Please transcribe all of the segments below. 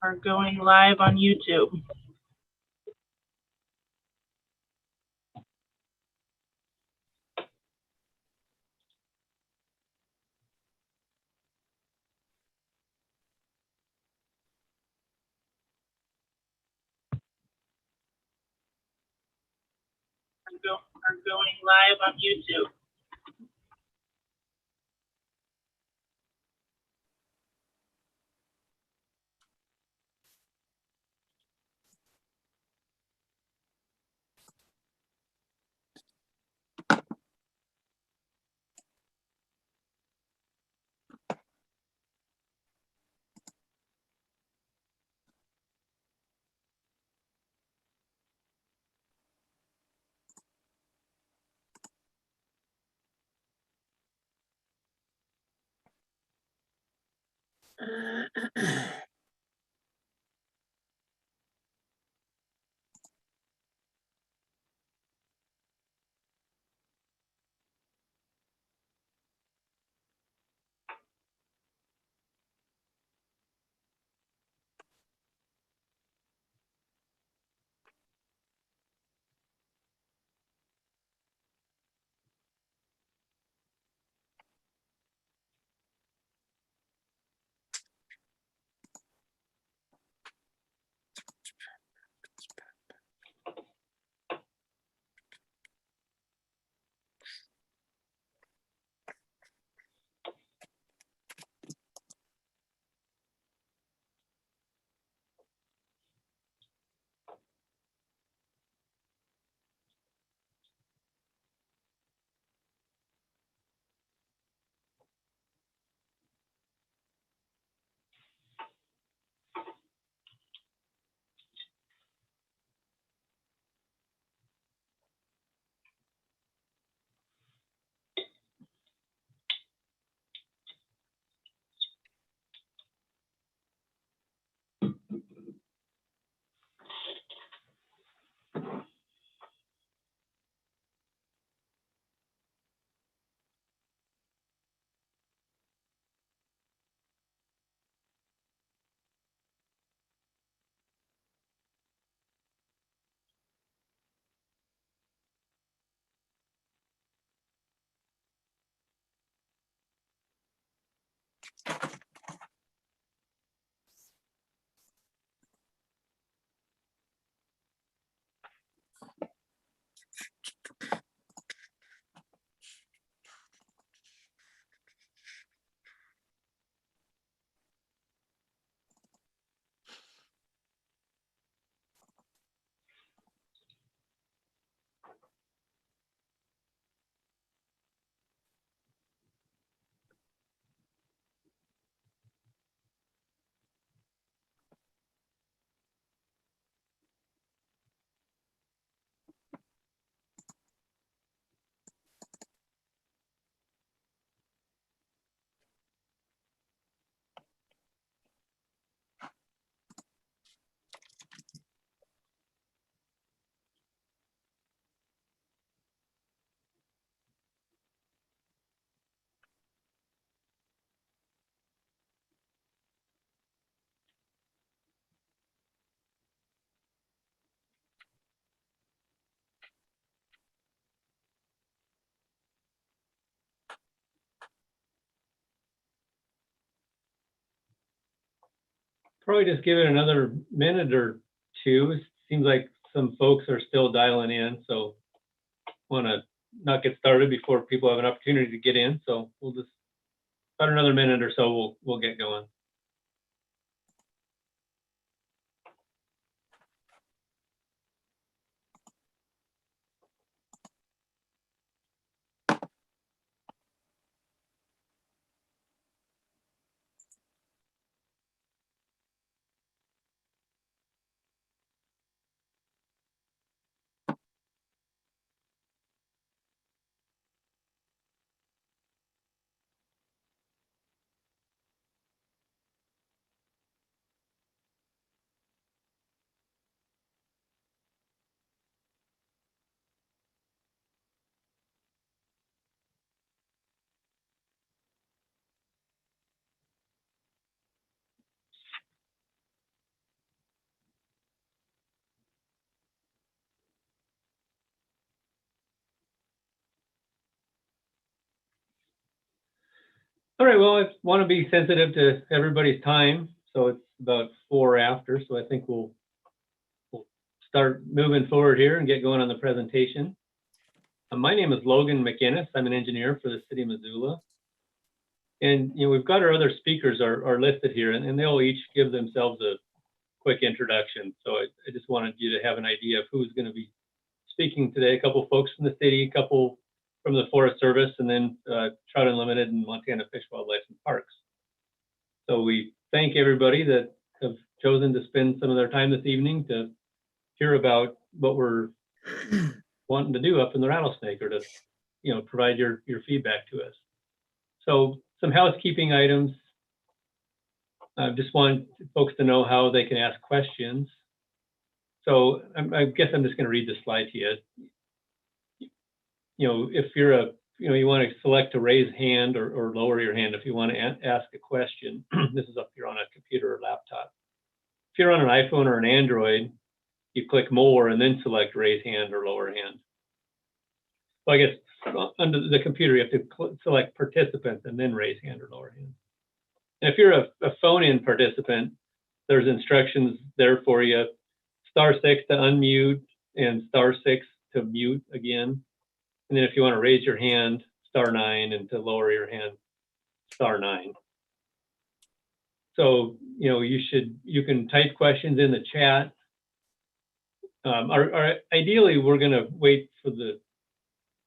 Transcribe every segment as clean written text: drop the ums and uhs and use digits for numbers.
are going live on YouTube. Are going live on YouTube. Probably just give it another minute or two. It seems like some folks are still dialing in, so want to not get started before people have an opportunity to get in. So we'll just about another minute or so we'll get going. All right, well, I want to be sensitive to everybody's time, so it's about 4 after, so I think we'll start moving forward here and get going on the presentation. My name is Logan McInnes. I'm an engineer for the city of Missoula. And we've got our other speakers are listed here, and they'll each give themselves a quick introduction. So I just wanted you to have an idea of who's going to be speaking today. A couple folks from the city, a couple from the Forest Service, and then Trout Unlimited and Montana Fish, Wildlife, and Parks. So we thank everybody that have chosen to spend some of their time this evening to hear about what we're wanting to do up in the Rattlesnake, or to provide your feedback to us. So some housekeeping items. I just want folks to know how they can ask questions. So I guess I'm just going to read the slide to you. If you're you want to select to raise hand or lower your hand if you want to ask a question. This is if you're on a computer or laptop. If you're on an iPhone or an Android, you click more and then select raise hand or lower hand. Well, I guess under the computer, you have to select participants and then raise hand or lower hand. And if you're a phone-in participant, there's instructions there for you. *6 to unmute and *6 to mute again. And then if you want to raise your hand, *9, and to lower your hand, *9. So, you can type questions in the chat. Ideally, we're going to wait for the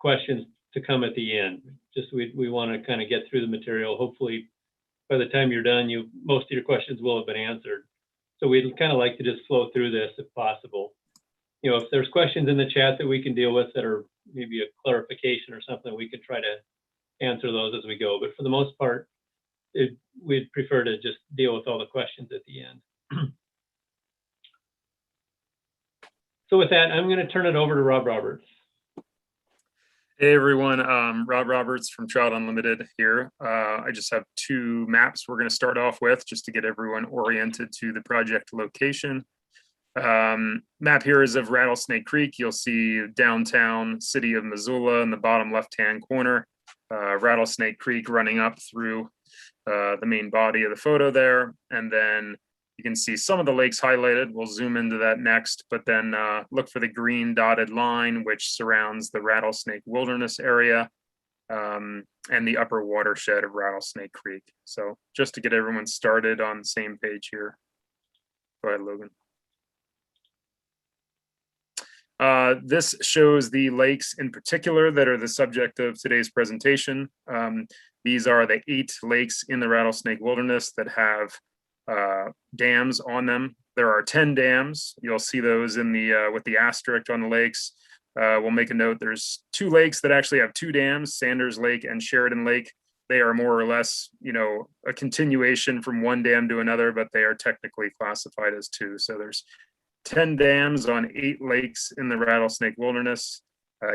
questions to come at the end. Just we want to kind of get through the material. Hopefully, by the time you're done, most of your questions will have been answered. So we'd kind of like to just flow through this if possible. If there's questions in the chat that we can deal with that are maybe a clarification or something, we could try to answer those as we go. But for the most part, we'd prefer to just deal with all the questions at the end. So with that, I'm going to turn it over to Rob Roberts. Hey everyone, Rob Roberts from Trout Unlimited here. I just have 2 maps we're going to start off with just to get everyone oriented to the project location. Map here is of Rattlesnake Creek. You'll see downtown city of Missoula in the bottom left-hand corner. Rattlesnake Creek running up through the main body of the photo there. And then you can see some of the lakes highlighted. We'll zoom into that next, but then look for the green dotted line, which surrounds the Rattlesnake Wilderness area and the upper watershed of Rattlesnake Creek. So just to get everyone started on the same page here. Go ahead, Logan. This shows the lakes in particular that are the subject of today's presentation. These are the 8 lakes in the Rattlesnake Wilderness that have dams on them. There are 10 dams. You'll see those in the with the asterisk on the lakes. We'll make a note. There's 2 lakes that actually have 2 dams, Sanders Lake and Sheridan Lake. They are more or less, a continuation from one dam to another, but they are technically classified as 2. So there's 10 dams on 8 lakes in the Rattlesnake Wilderness.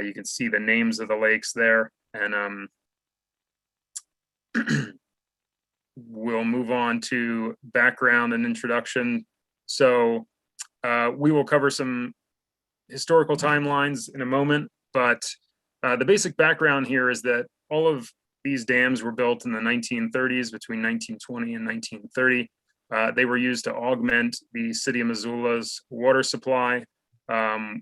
You can see the names of the lakes there, and we'll move on to background and introduction. So we will cover some historical timelines in a moment, but the basic background here is that all of these dams were built in the 1930s, between 1920 and 1930. They were used to augment the city of Missoula's water supply,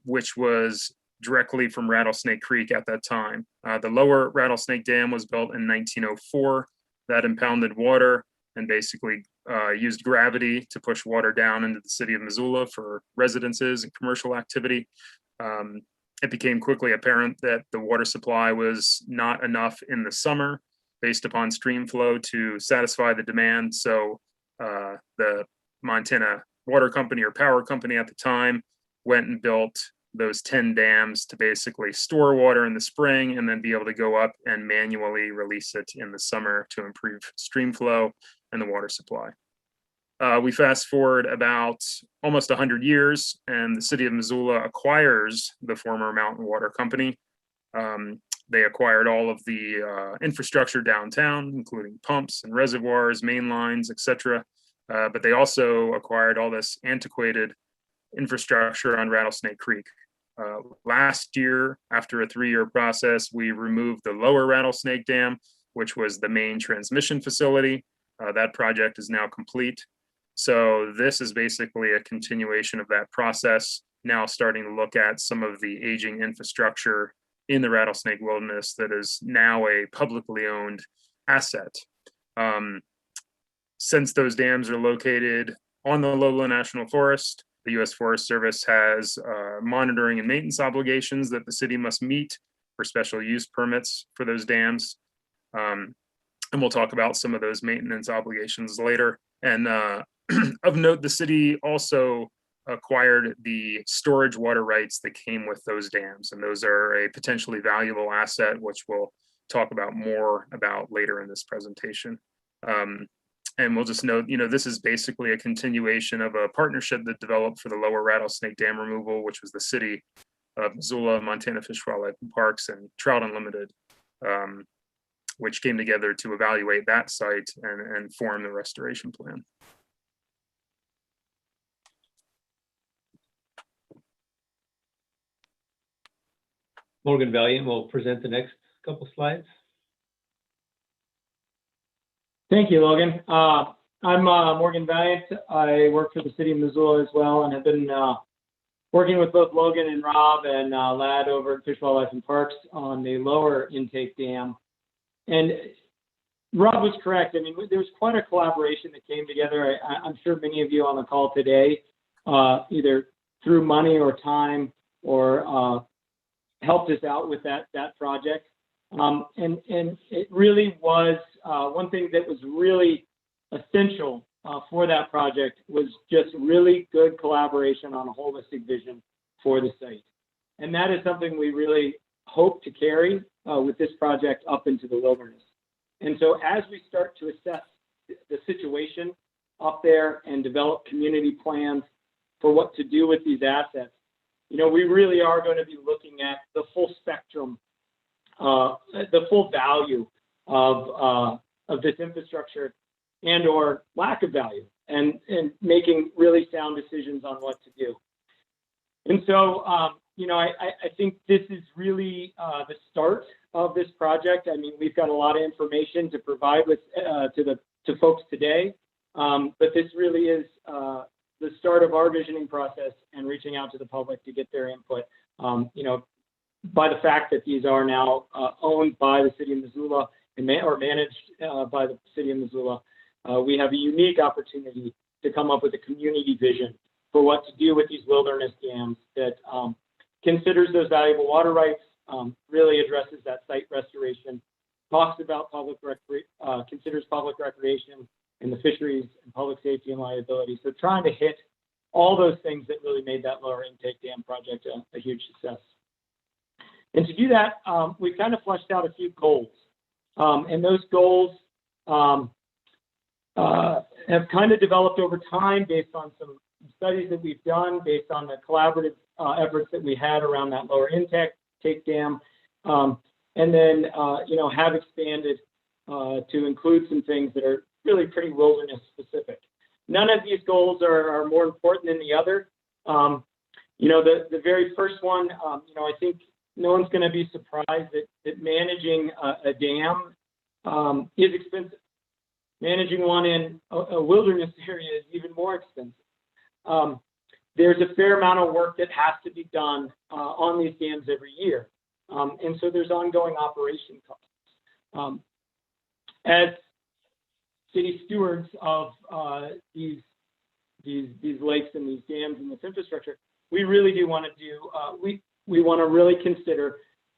which was directly from Rattlesnake Creek at that time. The lower Rattlesnake Dam was built in 1904. That impounded water and basically used gravity to push water down into the city of Missoula for residences and commercial activity. It became quickly apparent that the water supply was not enough in the summer based upon stream flow to satisfy the demand. So the Montana Water Company or Power Company at the time went and built those 10 dams to basically store water in the spring and then be able to go up and manually release it in the summer to improve stream flow and the water supply. We fast forward about almost 100 years and the city of Missoula acquires the former Mountain Water Company. They acquired all of the infrastructure downtown, including pumps and reservoirs, main lines, etc. But they also acquired all this antiquated infrastructure on Rattlesnake Creek. Last year, after a 3-year process, we removed the lower Rattlesnake Dam which was the main transmission facility. That project is now complete. So this is basically a continuation of that process, now starting to look at some of the aging infrastructure in the Rattlesnake Wilderness that is now a publicly owned asset. Since those dams are located on the Lowland National Forest, the U.S. Forest Service has monitoring and maintenance obligations that the city must meet for special use permits for those dams. And we'll talk about some of those maintenance obligations later. And of note, the city also acquired the storage water rights that came with those dams. And those are a potentially valuable asset, which we'll talk about more about later in this presentation. And we'll just note, this is basically a continuation of a partnership that developed for the Lower Rattlesnake Dam removal, which was the city of Missoula, Montana Fish, Wildlife and Parks, and Trout Unlimited, which came together to evaluate that site and form the restoration plan. Morgan Valiant will present the next couple slides. Thank you, Logan. I'm Morgan Valiant. I work for the city of Missoula as well, and have been working with both Logan and Rob and Ladd over at Fish, Wildlife and Parks on the lower intake dam. And Rob was correct. I mean, there was quite a collaboration that came together. I'm sure many of you on the call today, either through money or time, or helped us out with that project. And it really was one thing that was really essential for that project was just really good collaboration on a holistic vision for the site. And that is something we really hope to carry with this project up into the wilderness. And so as we start to assess the situation up there and develop community plans for what to do with these assets, we really are going to be looking at the full spectrum, the full value of this infrastructure and or lack of value, and making really sound decisions on what to do. And so, I think this is really the start of this project. I mean, we've got a lot of information to provide with to folks today, but this really is the start of our visioning process and reaching out to the public to get their input. By the fact that these are now owned by the city of Missoula or managed by the city of Missoula, we have a unique opportunity to come up with a community vision for what to do with these wilderness dams that considers those valuable water rights, really addresses that site restoration, talks about considers public recreation and the fisheries and public safety and liability. So trying to hit all those things that really made that lower intake dam project a huge success. And to do that, we kind of fleshed out a few goals. And those goals have kind of developed over time based on some studies that we've done, based on the collaborative efforts that we had around that lower intake dam, and then have expanded to include some things that are really pretty wilderness specific. None of these goals are more important than the other. The very first one, I think no one's going to be surprised that managing a dam is expensive. Managing one in a wilderness area is even more expensive. There's a fair amount of work that has to be done on these dams every year. And so there's ongoing operation costs. As city stewards of these lakes and these dams and this infrastructure, we really do want to we want to really consider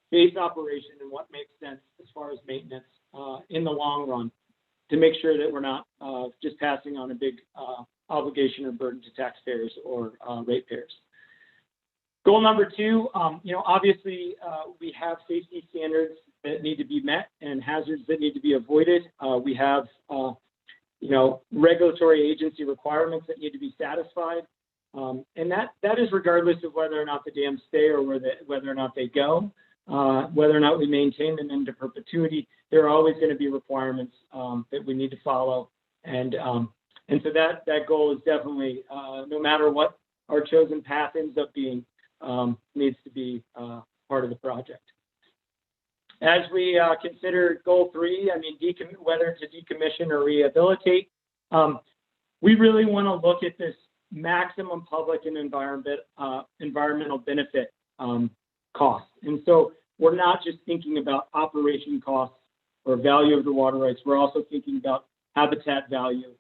base operation and what makes sense as far as maintenance in the long run, to make sure that we're not just passing on a big obligation or burden to taxpayers or ratepayers. Goal number two, obviously we have safety standards that need to be met and hazards that need to be avoided. We have, regulatory agency requirements that need to be satisfied. And that is regardless of whether or not the dams stay or whether or not they go, whether or not we maintain them into perpetuity. There are always going to be requirements that we need to follow. And so that goal is definitely, no matter what our chosen path ends up being, needs to be part of the project. As we consider goal 3, I mean, whether to decommission or rehabilitate, we really want to look at this maximum public and environmental benefit cost. And so we're not just thinking about operation costs or value of the water rights. We're also thinking about habitat value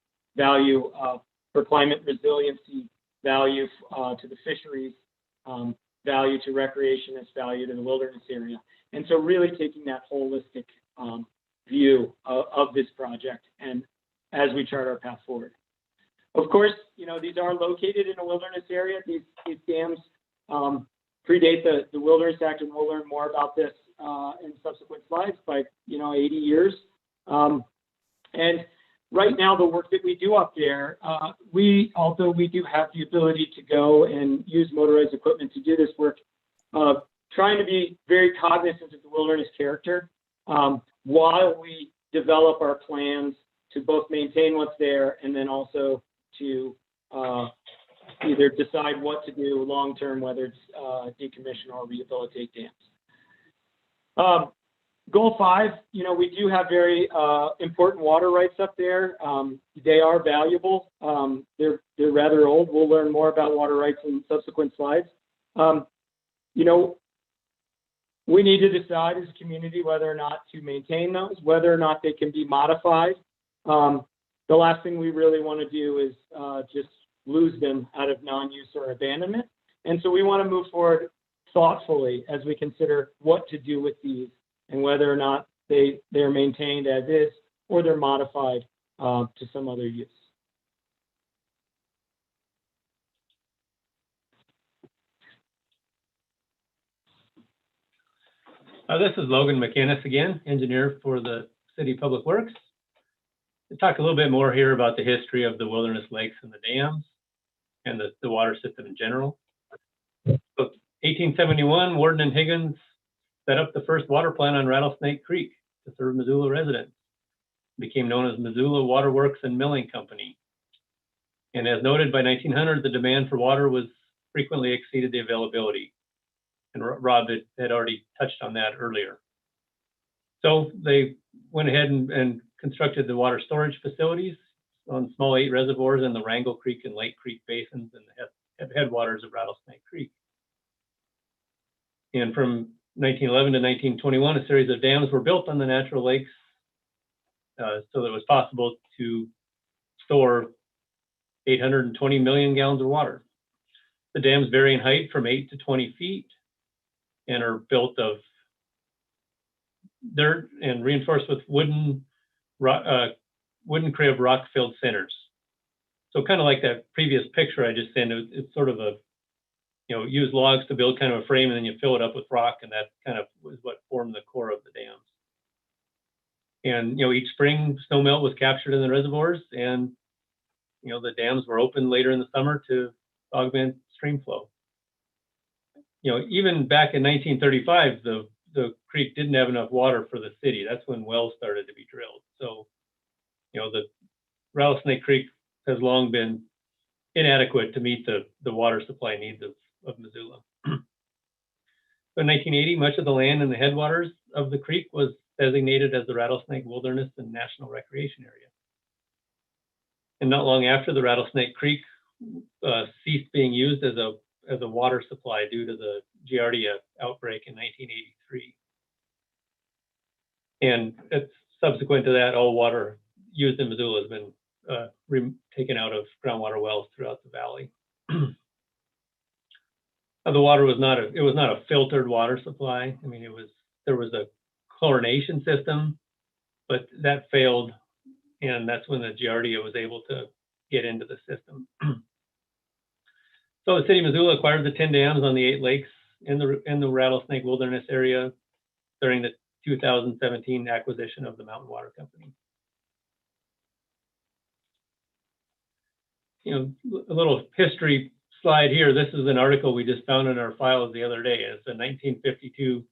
for climate resiliency, value to the fisheries, value to recreationists, value to the wilderness area. And so really taking that holistic view of this project and as we chart our path forward. Of course, you know, these are located in a wilderness area. These dams predate the Wilderness Act, and we'll learn more about this in subsequent slides by, 80 years. And right now, the work that we do up there, although we do have the ability to go and use motorized equipment to do this work, trying to be very cognizant of the wilderness character while we develop our plans to both maintain what's there and then also to either decide what to do long-term, whether it's decommission or rehabilitate dams. Goal 5, we do have very important water rights up there. They are valuable. They're rather old. We'll learn more about water rights in subsequent slides. We need to decide as a community whether or not to maintain those, whether or not they can be modified. The last thing we really want to do is just lose them out of non-use or abandonment. And so we want to move forward thoughtfully as we consider what to do with these and whether or not they're maintained as is or they're modified to some other use. This is Logan McInnes again, engineer for the City Public Works. To talk a little bit more here about the history of the wilderness lakes and the dams and the water system in general. So 1871, Warden and Higgins set up the first water plant on Rattlesnake Creek to serve Missoula residents. It became known as Missoula Waterworks and Milling Company. And as noted, by 1900, the demand for water was frequently exceeded the availability. And Rob had already touched on that earlier. So they went ahead and constructed the water storage facilities on small 8 reservoirs in the Wrangell Creek and Lake Creek basins and the headwaters of Rattlesnake Creek. And from 1911 to 1921, a series of dams were built on the natural lakes so that it was possible to store 820 million gallons of water. The dams vary in height from 8 to 20 feet and are built of dirt and reinforced with wooden crib rock-filled centers. So kind of like that previous picture I just sent, it's sort of a, use logs to build kind of a frame and then you fill it up with rock, and that kind of was what formed the core of the dams. And, each spring snowmelt was captured in the reservoirs, and, the dams were opened later in the summer to augment stream flow. Even back in 1935, the creek didn't have enough water for the city. That's when wells started to be drilled. So, the Rattlesnake Creek has long been inadequate to meet the water supply needs of Missoula. So in 1980, much of the land in the headwaters of the creek was designated as the Rattlesnake Wilderness and National Recreation Area. And not long after, the Rattlesnake Creek ceased being used as a water supply due to the Giardia outbreak in 1983. And it's subsequent to that, all water used in Missoula has been taken out of groundwater wells throughout the valley. The water was not a filtered water supply. I mean, there was a chlorination system, but that failed, and that's when the Giardia was able to get into the system. So the city of Missoula acquired the 10 dams on the 8 lakes in the Rattlesnake Wilderness area during the 2017 acquisition of the Mountain Water Company. A little history slide here. This is an article we just found in our files the other day. It's a 1952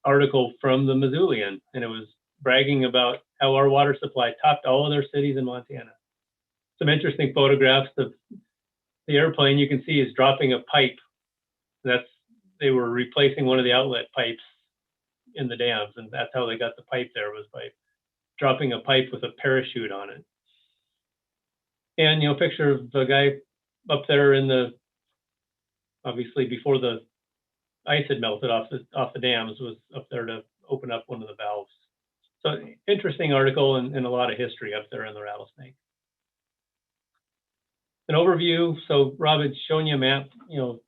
article from the Missoulian, and it was bragging about how our water supply topped all other cities in Montana. Some interesting photographs of the airplane you can see is dropping a pipe. They were replacing one of the outlet pipes in the dams, and that's how they got the pipe there, was by dropping a pipe with a parachute on it. And, you know, picture of the guy up there in the, obviously before the ice had melted off the dams, was up there to open up one of the valves. So interesting article and a lot of history up there in the Rattlesnake. An overview. So Rob had shown you a map, you know,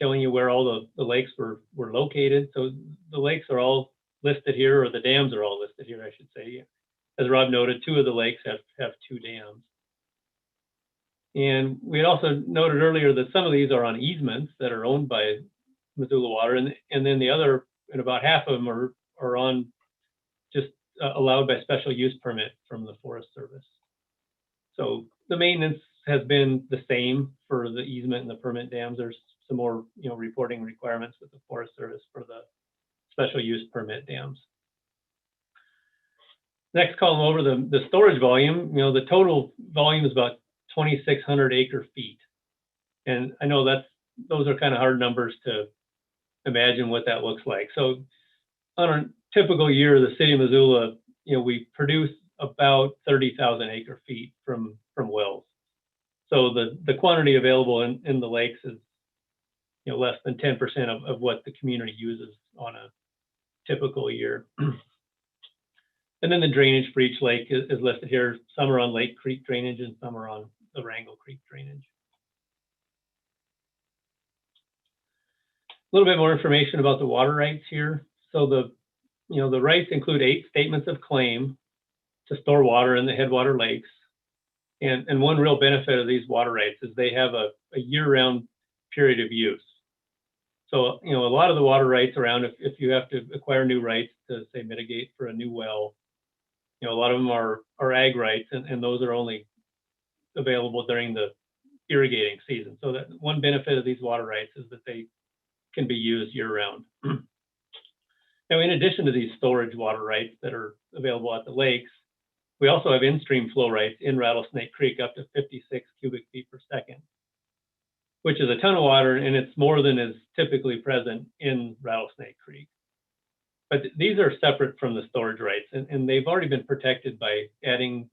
telling you where all the lakes were located. So the lakes are all listed here, or the dams are all listed here, I should say. As Rob noted, 2 of the lakes have 2 dams. And we had also noted earlier that some of these are on easements that are owned by Missoula Water, and then the other, and about half of them are on just allowed by special use permit from the Forest Service. So the maintenance has been the same for the easement and the permit dams. There's some more, you know, reporting requirements with the Forest Service for the special use permit dams. Next column over, the storage volume, you know, the total volume is about 2,600 acre feet. And I know those are kind of hard numbers to imagine what that looks like. So on a typical year, the city of Missoula, you know, we produce about 30,000 acre feet from wells. So the quantity available in the lakes is, you know, less than 10% of what the community uses on a typical year. And then the drainage for each lake is listed here. Some are on Lake Creek drainage and some are on the Wrangell Creek drainage. A little bit more information about the water rights here. So the rights include 8 statements of claim to store water in the headwater lakes. And one real benefit of these water rights is they have a year-round period of use. So, you know, a lot of the water rights around, if you have to acquire new rights to, say, mitigate for a new well, you know, a lot of them are ag rights, and those are only available during the irrigating season. So that one benefit of these water rights is that they can be used year-round. Now, in addition to these storage water rights that are available at the lakes, we also have in-stream flow rights in Rattlesnake Creek up to 56 cubic feet per second, which is a ton of water, and it's more than is typically present in Rattlesnake Creek. But these are separate from the storage rights, and they've already been protected by adding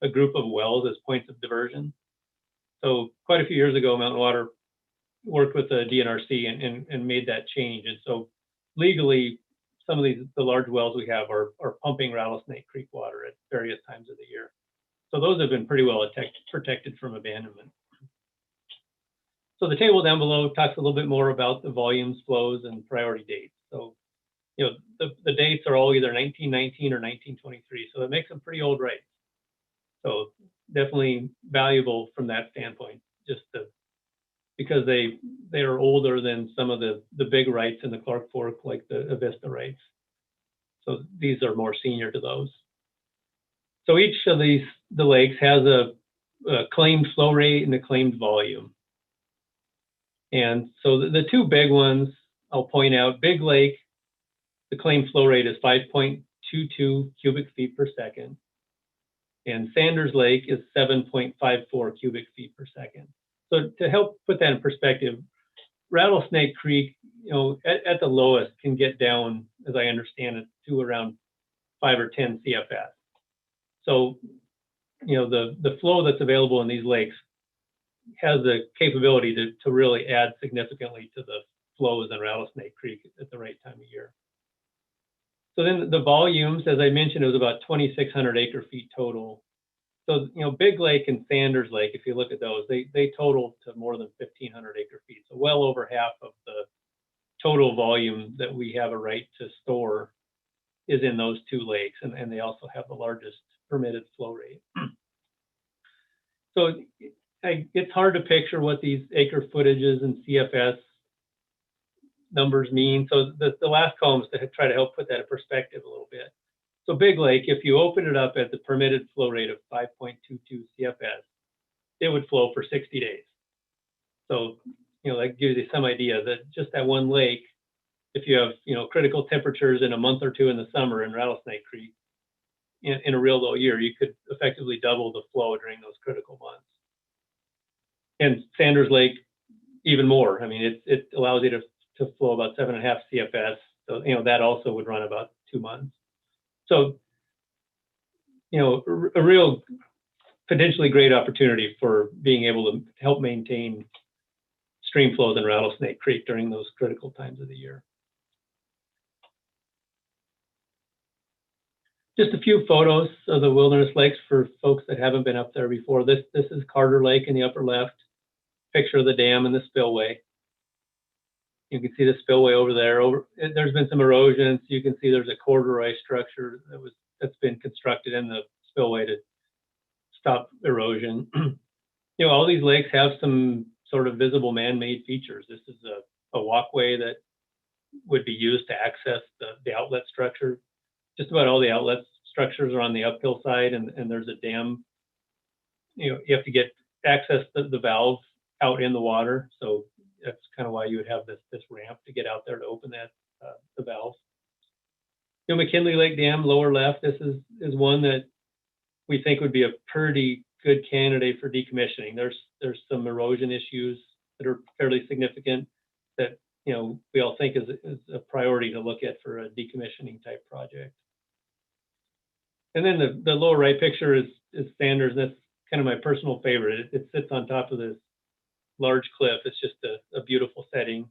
a group of wells as points of diversion. So quite a few years ago, Mountain Water worked with the DNRC and made that change. And so legally, some of the large wells we have are pumping Rattlesnake Creek water at various times of the year. So those have been pretty well protected from abandonment. So the table down below talks a little bit more about the volumes, flows, and priority dates. So, you know, the dates are all either 1919 or 1923. So it makes them pretty old rights. So definitely valuable from that standpoint, just because they are older than some of the big rights in the Clark Fork, like the Avista rights. So these are more senior to those. So each of the lakes has a claimed flow rate and a claimed volume. And so the 2 big ones, I'll point out, Big Lake, the claimed flow rate is 5.22 cubic feet per second. And Sanders Lake is 7.54 cubic feet per second. So to help put that in perspective, Rattlesnake Creek, you know, at the lowest can get down, as I understand it, to around 5 or 10 CFS. So, you know, the flow that's available in these lakes has the capability to really add significantly to the flows in Rattlesnake Creek at the right time of year. So then the volumes, as I mentioned, it was about 2,600 acre feet total. So, you know, Big Lake and Sanders Lake, if you look at those, they total to more than 1,500 acre feet. So well over half of the total volume that we have a right to store is in those 2 lakes, and they also have the largest permitted flow rate. So it's hard to picture what these acre footages and CFS numbers mean. So the last column is to try to help put that in perspective a little bit. So Big Lake, if you open it up at the permitted flow rate of 5.22 CFS, it would flow for 60 days. So, you know, that gives you some idea that just that one lake, if you have, you know, critical temperatures in a month or 2 in the summer in Rattlesnake Creek, in a real low year, you could effectively double the flow during those critical months. And Sanders Lake, even more. I mean, it allows you to flow about 7.5 CFS So, that also would run about 2 months. So, a real potentially great opportunity for being able to help maintain stream flows in Rattlesnake Creek during those critical times of the year. Just a few photos of the wilderness lakes for folks that haven't been up there before. This is Carter Lake in the upper left, picture of the dam and the spillway. You can see the spillway over there. There's been some erosion, so you can see there's a corduroy structure that's been constructed in the spillway to stop erosion. All these lakes have some sort of visible man-made features. This is a walkway that would be used to access the outlet structure. Just about all the outlet structures are on the uphill side, and there's a dam. You have to get access to the valve out in the water, so that's kind of why you would have this ramp to get out there to open that the valve. McKinley Lake Dam, lower left. This is one that we think would be a pretty good candidate for decommissioning. There's some erosion issues that are fairly significant that we all think is a priority to look at for a decommissioning type project. And then the lower right picture is Sanders. That's kind of my personal favorite. It sits on top of this large cliff. It's just a beautiful setting.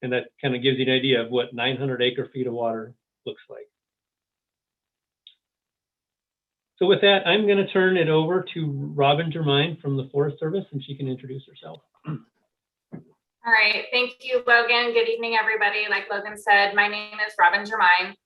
And that kind of gives you an idea of what 900 acre feet of water looks like. So with that, I'm going to turn it over to Robin Germain from the Forest Service, and she can introduce herself. All right, thank you, Logan. Good evening, everybody. Like Logan said, my name is Robin Germain.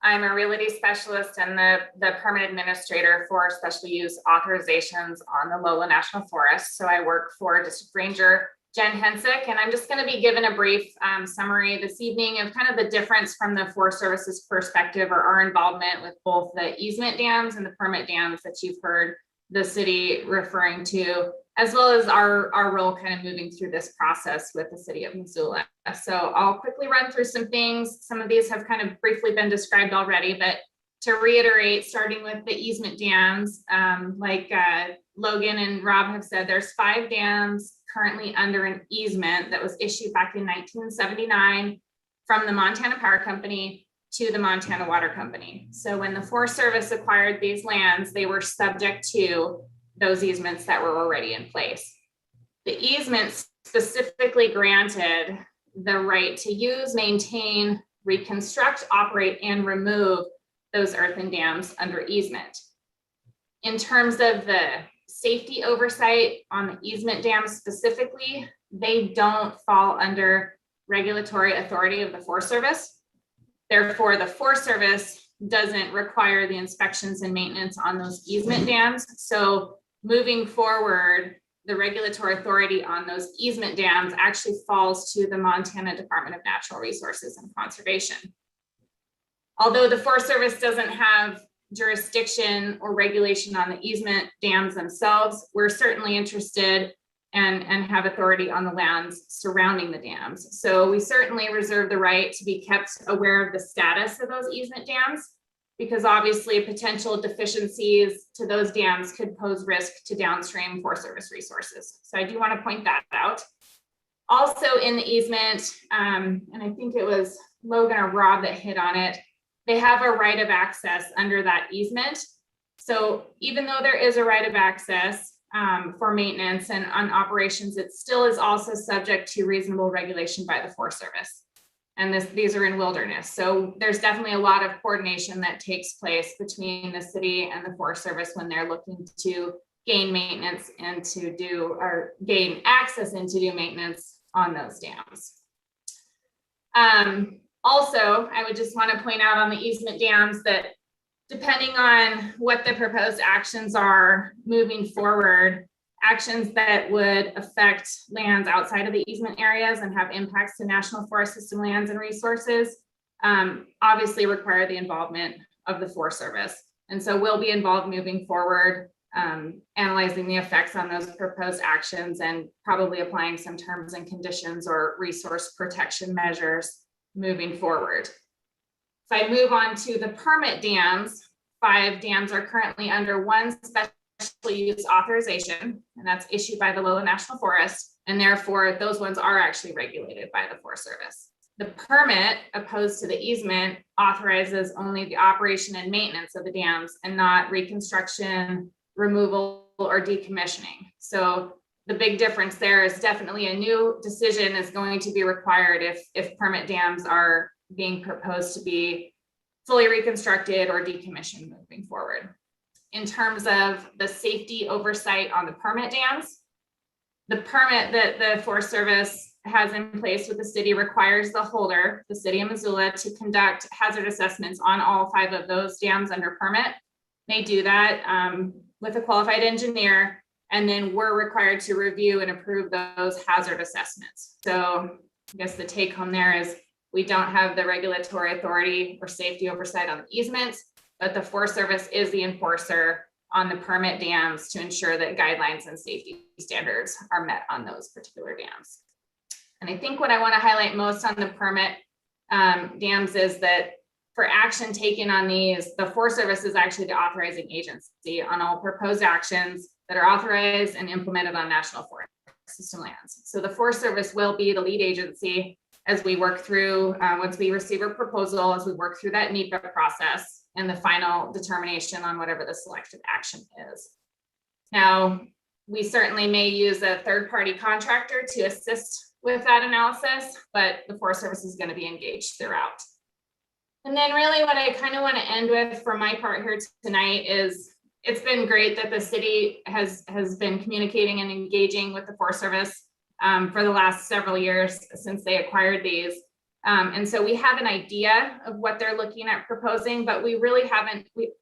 I'm a realty specialist and the permit administrator for special use authorizations on the Lola National Forest. So I work for District Ranger Jen Hensick, and I'm just going to be given a brief summary this evening of kind of the difference from the Forest Service's perspective or our involvement with both the easement dams and the permit dams that you've heard the city referring to, as well as our role kind of moving through this process with the city of Missoula. So I'll quickly run through some things. Some of these have kind of briefly been described already, but to reiterate, starting with the easement dams, like Logan and Rob have said, there's 5 dams currently under an easement that was issued back in 1979 from the Montana Power Company to the Montana Water Company. So when the Forest Service acquired these lands, they were subject to those easements that were already in place. The easements specifically granted the right to use, maintain, reconstruct, operate, and remove those earthen dams under easement. In terms of the safety oversight on the easement dams specifically, they don't fall under regulatory authority of the Forest Service. Therefore, the Forest Service doesn't require the inspections and maintenance on those easement dams. So moving forward, the regulatory authority on those easement dams actually falls to the Montana Department of Natural Resources and Conservation. Although the Forest Service doesn't have jurisdiction or regulation on the easement dams themselves, we're certainly interested and have authority on the lands surrounding the dams. So we certainly reserve the right to be kept aware of the status of those easement dams, because obviously potential deficiencies to those dams could pose risk to downstream Forest Service resources. So I do want to point that out. Also in the easement, and I think it was Logan or Rob that hit on it, they have a right of access under that easement. So even though there is a right of access for maintenance and on operations, it still is also subject to reasonable regulation by the Forest Service. And these are in wilderness. So there's definitely a lot of coordination that takes place between the city and the Forest Service when they're looking to gain maintenance and to do, or gain access and to do maintenance on those dams. Also, I would just want to point out on the easement dams that depending on what the proposed actions are moving forward, actions that would affect lands outside of the easement areas and have impacts to National Forest System lands and resources, obviously require the involvement of the Forest Service. And so we'll be involved moving forward, analyzing the effects on those proposed actions and probably applying some terms and conditions or resource protection measures moving forward. If I move on to the permit dams, 5 dams are currently under one special use authorization, and that's issued by the Lola National Forest, and therefore those ones are actually regulated by the Forest Service. The permit, opposed to the easement, authorizes only the operation and maintenance of the dams and not reconstruction, removal, or decommissioning. So the big difference there is definitely a new decision is going to be required if permit dams are being proposed to be fully reconstructed or decommissioned moving forward. In terms of the safety oversight on the permit dams, the permit that the Forest Service has in place with the city requires the holder, the city of Missoula, to conduct hazard assessments on all 5 of those dams under permit. They do that with a qualified engineer, and then we're required to review and approve those hazard assessments. So I guess the take home there is we don't have the regulatory authority or safety oversight on the easements, but the Forest Service is the enforcer on the permit dams to ensure that guidelines and safety standards are met on those particular dams. And I think what I want to highlight most on the permit dams is that for action taken on these, the Forest Service is actually the authorizing agency on all proposed actions that are authorized and implemented on national forest system lands. So the Forest Service will be the lead agency as we work through, once we receive a proposal, as we work through that NEPA process and the final determination on whatever the selected action is. Now, we certainly may use a third-party contractor to assist with that analysis, but the Forest Service is going to be engaged throughout. And then really what I kind of want to end with for my part here tonight is it's been great that the city has been communicating and engaging with the Forest Service for the last several years since they acquired these. And so we have an idea of what they're looking at proposing, but we really haven't, we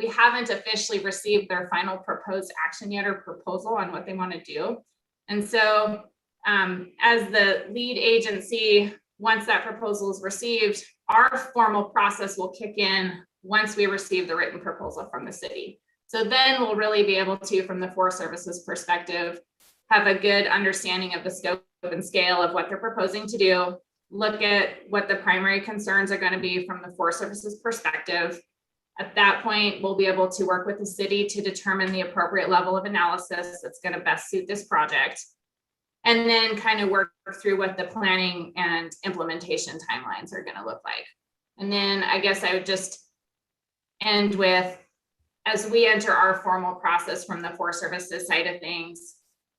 haven't officially received their final proposed action yet or proposal on what they want to do. And so as the lead agency, once that proposal is received, our formal process will kick in once we receive the written proposal from the city. So then we'll really be able to, from the Forest Service's perspective, have a good understanding of the scope and scale of what they're proposing to do, look at what the primary concerns are going to be from the Forest Service's perspective. At that point, we'll be able to work with the city to determine the appropriate level of analysis that's going to best suit this project, and then kind of work through what the planning and implementation timelines are going to look like. And then I guess I would just end with, as we enter our formal process from the Forest Service's side of things,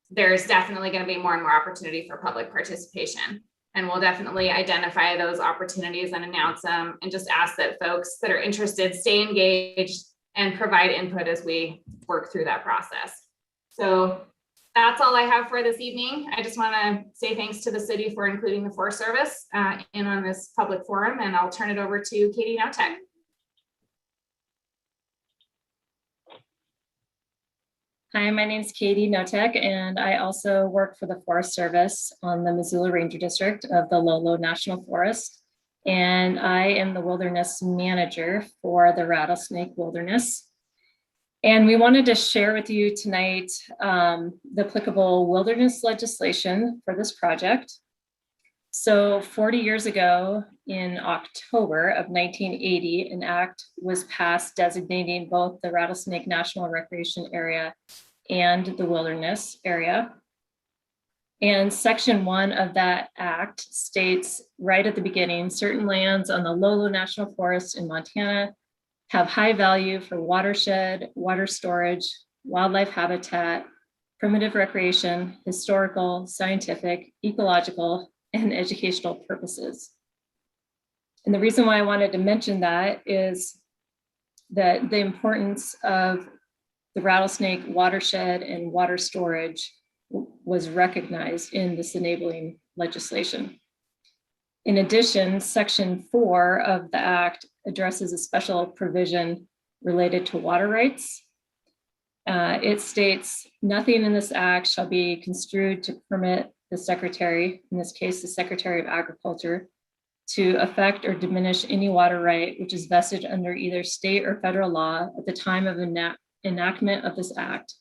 there's definitely going to be more and more opportunity for public participation. And we'll definitely identify those opportunities and announce them, and just ask that folks that are interested stay engaged and provide input as we work through that process. So that's all I have for this evening. I just want to say thanks to the city for including the Forest Service in on this public forum, and I'll turn it over to Katie Notek. Hi, my name is Katie Notek, and I also work for the Forest Service on the Missoula Ranger District of the Lolo National Forest. And I am the wilderness manager for the Rattlesnake Wilderness. And we wanted to share with you tonight the applicable wilderness legislation for this project. So 40 years ago, in October of 1980, an act was passed designating both the Rattlesnake National Recreation Area and the wilderness area. And section 1 of that act states right at the beginning, certain lands on the Lolo National Forest in Montana have high value for watershed, water storage, wildlife habitat, primitive recreation, historical, scientific, ecological, and educational purposes. And the reason why I wanted to mention that is that the importance of the Rattlesnake watershed and water storage was recognized in this enabling legislation. In addition, section 4 of the act addresses a special provision related to water rights. It states, nothing in this act shall be construed to permit the secretary, in this case, the Secretary of Agriculture, to affect or diminish any water right which is vested under either state or federal law at the time of enactment of this act,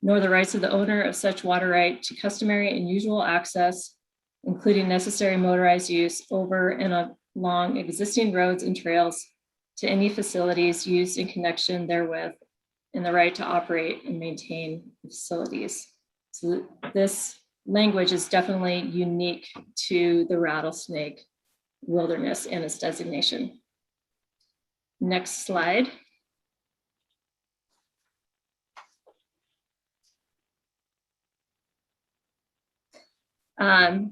nor the rights of the owner of such water right to customary and usual access, including necessary motorized use over and along existing roads and trails to any facilities used in connection therewith, and the right to operate and maintain facilities. So this language is definitely unique to the Rattlesnake Wilderness and its designation. Next slide.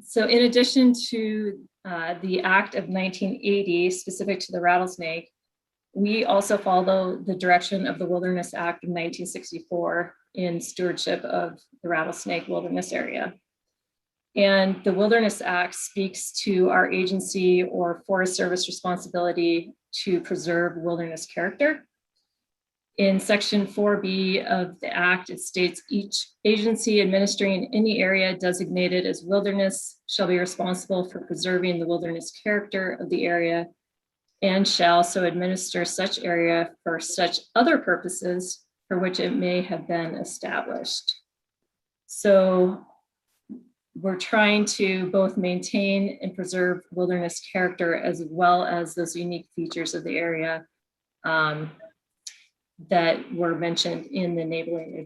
So in addition to the Act of 1980 specific to the rattlesnake, we also follow the direction of the Wilderness Act of 1964 in stewardship of the Rattlesnake Wilderness Area. And the Wilderness Act speaks to our agency or Forest Service responsibility to preserve wilderness character. In Section 4B of the Act, it states each agency administering any area designated as wilderness shall be responsible for preserving the wilderness character of the area and shall so administer such area for such other purposes for which it may have been established. So we're trying to both maintain and preserve wilderness character as well as those unique features of the area that were mentioned in the enabling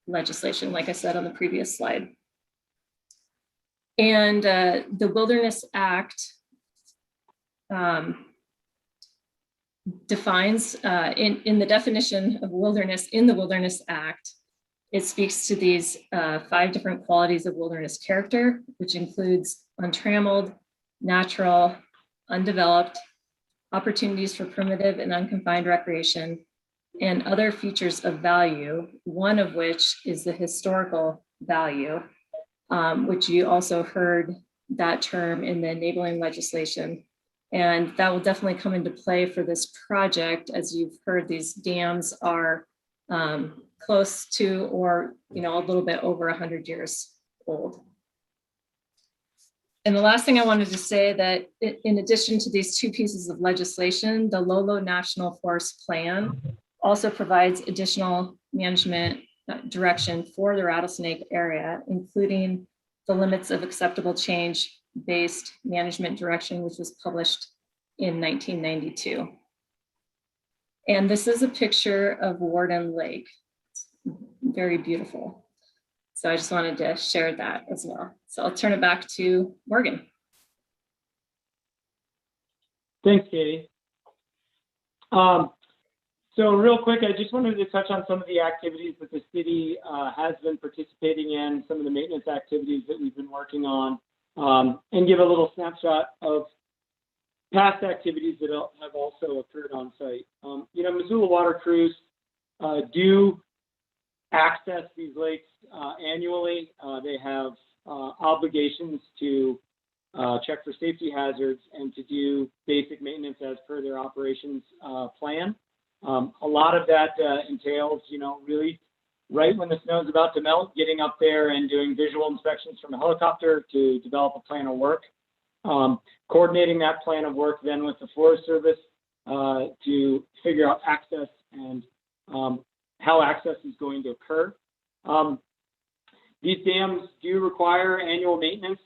legislation, like I said on the previous slide. And the Wilderness Act defines, in the definition of wilderness in the Wilderness Act, it speaks to these 5 different qualities of wilderness character, which includes untrammeled, natural, undeveloped, opportunities for primitive and unconfined recreation, and other features of value, one of which is the historical value, which you also heard that term in the enabling legislation. And that will definitely come into play for this project. As you've heard, these dams are close to or a little bit over 100 years old. And the last thing I wanted to say that in addition to these 2 pieces of legislation, the Lolo National Forest Plan also provides additional management direction for the rattlesnake area, including the limits of acceptable change-based management direction, which was published in 1992. And this is a picture of Warden Lake. It's very beautiful. So I just wanted to share that as well. So I'll turn it back to Morgan. Thanks, Katie. So real quick, I just wanted to touch on some of the activities that the city has been participating in, some of the maintenance activities that we've been working on, and give a little snapshot of past activities that have also occurred on site. Missoula water crews do access these lakes annually. They have obligations to check for safety hazards and to do basic maintenance as per their operations plan. A lot of that entails, really right when the snow is about to melt, getting up there and doing visual inspections from a helicopter to develop a plan of work. Coordinating that plan of work then with the Forest Service to figure out access and how access is going to occur. These dams do require annual maintenance.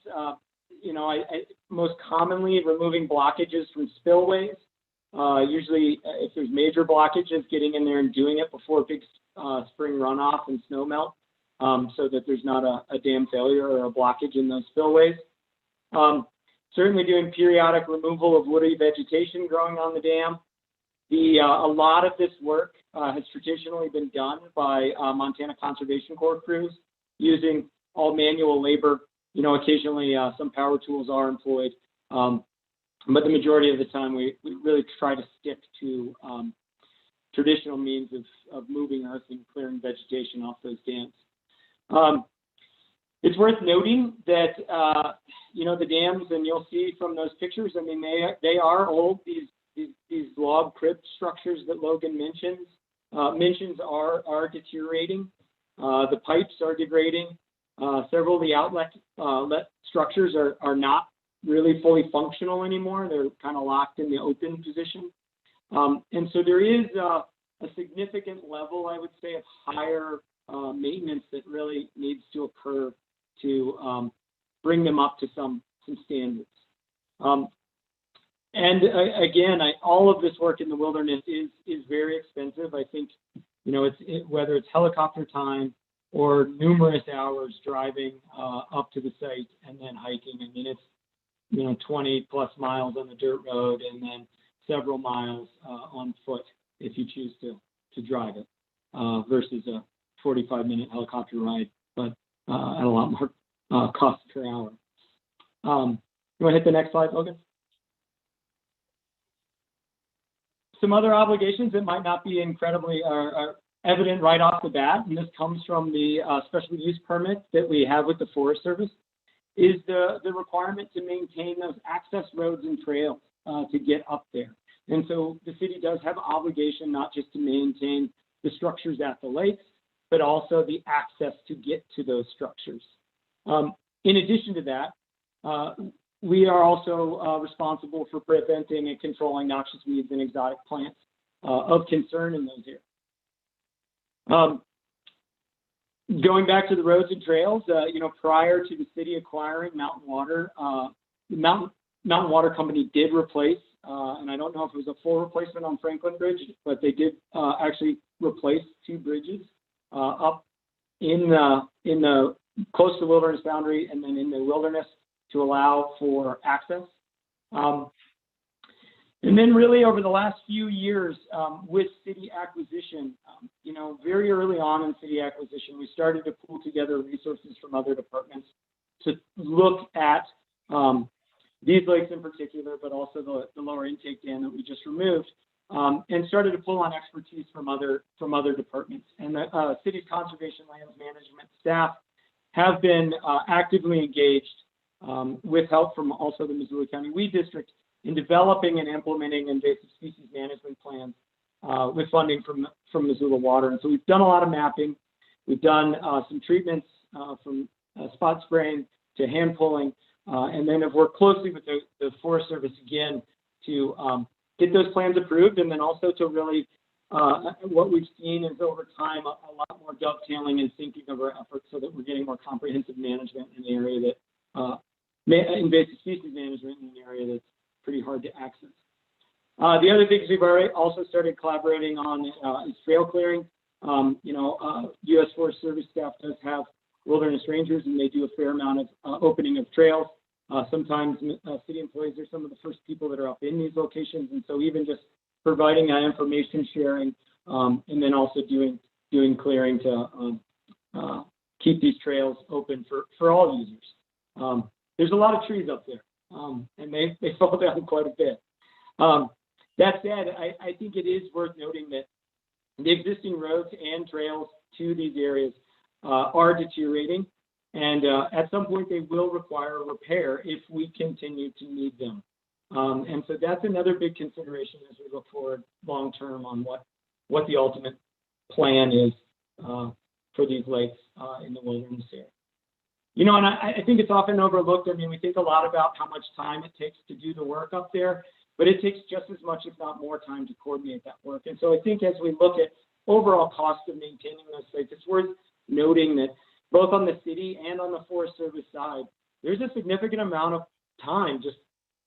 Most commonly removing blockages from spillways. Usually, if there's major blockages, getting in there and doing it before big spring runoff and snow melt, so that there's not a dam failure or a blockage in those spillways. Certainly doing periodic removal of woody vegetation growing on the dam. A lot of this work has traditionally been done by Montana Conservation Corps crews using all manual labor. Occasionally some power tools are employed. But the majority of the time, we really try to stick to traditional means of moving earth and clearing vegetation off those dams. It's worth noting that, the dams, and you'll see from those pictures, I mean, they are old. These log crypt structures that Logan mentions are deteriorating. The pipes are degrading. Several of the outlet structures are not really fully functional anymore. They're kind of locked in the open position. And so there is a significant level, I would say, of higher maintenance that really needs to occur to bring them up to some standards. And again, all of this work in the wilderness is very expensive. I think, whether it's helicopter time, or numerous hours driving up to the site and then hiking. I mean, it's 20 plus miles on the dirt road and then several miles on foot if you choose to drive it versus a 45-minute helicopter ride, but at a lot more cost per hour. You want to hit the next slide, Logan? Some other obligations that might not be incredibly evident right off the bat, and this comes from the special use permit that we have with the Forest Service, is the requirement to maintain those access roads and trails to get up there. And so the city does have obligation not just to maintain the structures at the lakes, but also the access to get to those structures. In addition to that, we are also responsible for preventing and controlling noxious weeds and exotic plants of concern in those areas. Going back to the roads and trails, prior to the city acquiring Mountain Water, the Mountain Water Company did replace, and I don't know if it was a full replacement on Franklin Bridge, but they did actually replace 2 bridges up in the close to wilderness boundary and then in the wilderness to allow for access. And then really over the last few years with city acquisition, very early on in city acquisition, we started to pull together resources from other departments to look at these lakes in particular, but also the lower intake dam that we just removed, and started to pull on expertise from other departments. And the city's conservation lands management staff have been actively engaged with help from also the Missoula County Weed District in developing and implementing invasive species management plans with funding from Missoula Water. And so we've done a lot of mapping. We've done some treatments from spot spraying to hand pulling, and then have worked closely with the Forest Service again to get those plans approved, and then also to really, what we've seen is over time a lot more dovetailing and syncing of our efforts so that we're getting more comprehensive management in the area that, invasive species management in an area that's pretty hard to access. The other things we've already also started collaborating on is trail clearing. U.S. Forest Service staff does have wilderness rangers, and they do a fair amount of opening of trails. Sometimes city employees are some of the first people that are up in these locations, and so even just providing that information sharing, and then also doing clearing to keep these trails open for all users. There's a lot of trees up there, and they fall down quite a bit. That said, I think it is worth noting that the existing roads and trails to these areas are deteriorating, and at some point they will require repair if we continue to need them. And so that's another big consideration as we look forward long term on what the ultimate plan is for these lakes in the wilderness area. And I think it's often overlooked. I mean, we think a lot about how much time it takes to do the work up there, but it takes just as much, if not more, time to coordinate that work. And so I think as we look at overall cost of maintaining those sites, it's worth noting that both on the city and on the Forest Service side, there's a significant amount of time just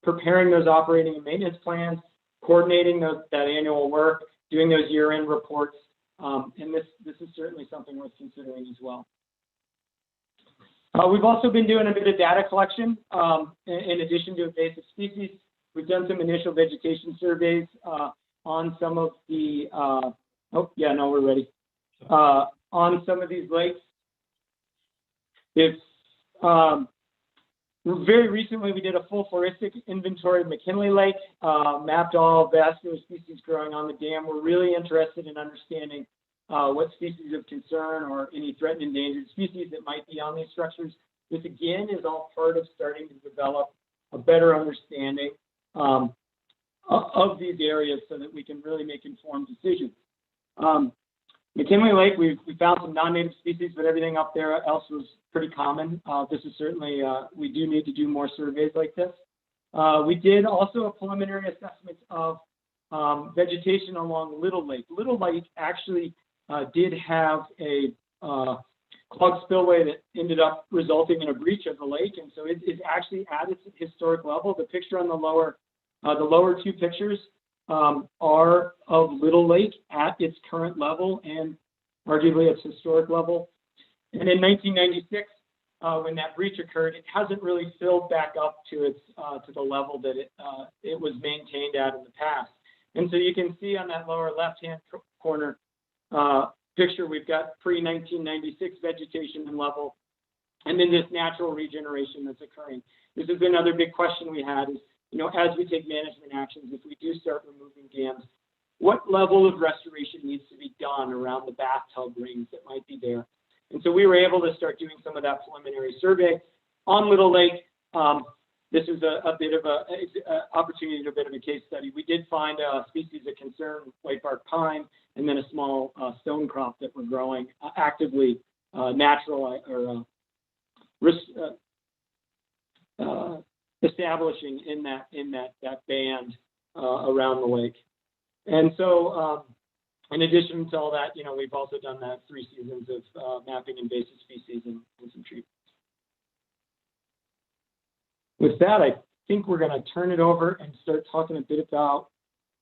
preparing those operating and maintenance plans, coordinating that annual work, doing those year-end reports, and this is certainly something worth considering as well. We've also been doing a bit of data collection in addition to invasive species. We've done some initial vegetation surveys on some of the, we're ready. On some of these lakes. Very recently, we did a full floristic inventory of McKinley Lake, mapped all vascular species growing on the dam. We're really interested in understanding what species of concern or any threatened endangered species that might be on these structures. This, again, is all part of starting to develop a better understanding of these areas so that we can really make informed decisions. McKinley Lake, we found some non-native species, but everything up there else was pretty common. This is certainly, we do need to do more surveys like this. We did also a preliminary assessment of vegetation along Little Lake. Little Lake actually did have a clogged spillway that ended up resulting in a breach of the lake, and so it is actually at its historic level. The picture on the lower 2 pictures are of Little Lake at its current level and arguably its historic level. And in 1996, when that breach occurred, it hasn't really filled back up to the level that it was maintained at in the past. And so you can see on that lower left-hand corner picture, we've got pre-1996 vegetation and level, and then this natural regeneration that's occurring. This is another big question we had is, as we take management actions, if we do start removing dams, what level of restoration needs to be done around the bathtub rings that might be there? And so we were able to start doing some of that preliminary survey on Little Lake. This is a bit of a opportunity to a bit of a case study. We did find a species of concern, whitebark pine, and then a small stone crop that were growing actively natural or establishing in that band around the lake. And so in addition to all that, we've also done that 3 seasons of mapping invasive species and some treatments. With that, I think we're going to turn it over and start talking a bit about,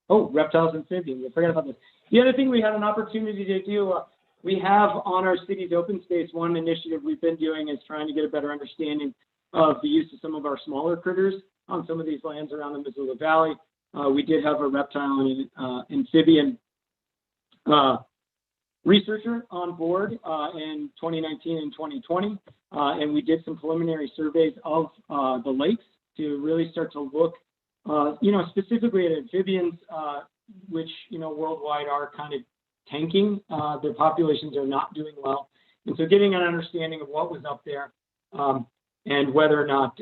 reptiles amphibians. I forgot about this. The other thing we had an opportunity to do, we have on our city's open space, one initiative we've been doing is trying to get a better understanding of the use of some of our smaller critters on some of these lands around the Missoula Valley. We did have a reptile and amphibian researcher on board in 2019 and 2020, and we did some preliminary surveys of the lakes to really start to look, specifically at amphibians, which worldwide are kind of tanking. Their populations are not doing well, and so getting an understanding of what was up there and whether or not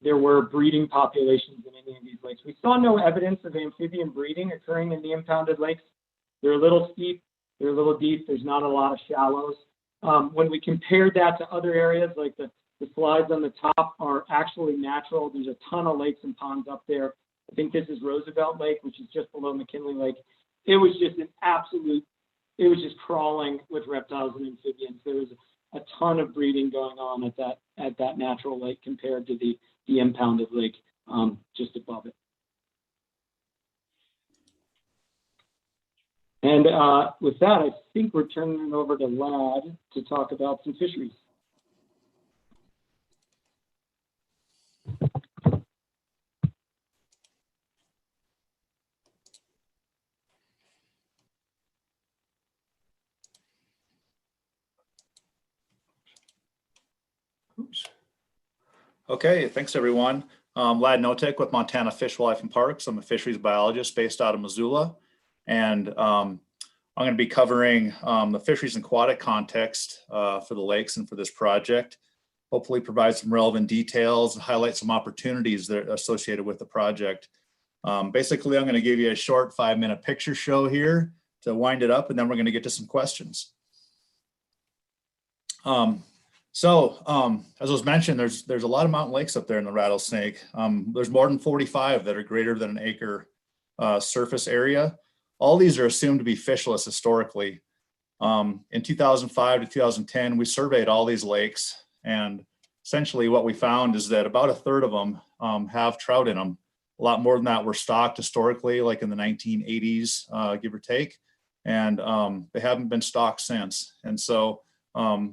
there were breeding populations in any of these lakes. We saw no evidence of amphibian breeding occurring in the impounded lakes. They're a little steep, they're a little deep, there's not a lot of shallows. When we compared that to other areas, like the slides on the top are actually natural. There's a ton of lakes and ponds up there. I think this is Roosevelt Lake, which is just below McKinley Lake. It was just it was just crawling with reptiles and amphibians. There was a ton of breeding going on at that natural lake compared to the impounded lake just above it. And with that, I think we're turning it over to Lad to talk about some fisheries. Oops. Okay, thanks everyone. Lad Notek with Montana Fish, Wildlife and Parks. I'm a fisheries biologist based out of Missoula. And I'm going to be covering the fisheries and aquatic context for the lakes and for this project. Hopefully provide some relevant details and highlight some opportunities that are associated with the project. Basically, I'm going to give you a short 5-minute picture show here to wind it up, and then we're going to get to some questions. As was mentioned, there's a lot of mountain lakes up there in the Rattlesnake. There's more than 45 that are greater than an acre surface area. All these are assumed to be fishless historically. In 2005 to 2010, we surveyed all these lakes, and essentially what we found is that about 1/3 of them have trout in them. A lot more than that were stocked historically, like in the 1980s, give or take, and they haven't been stocked since. And so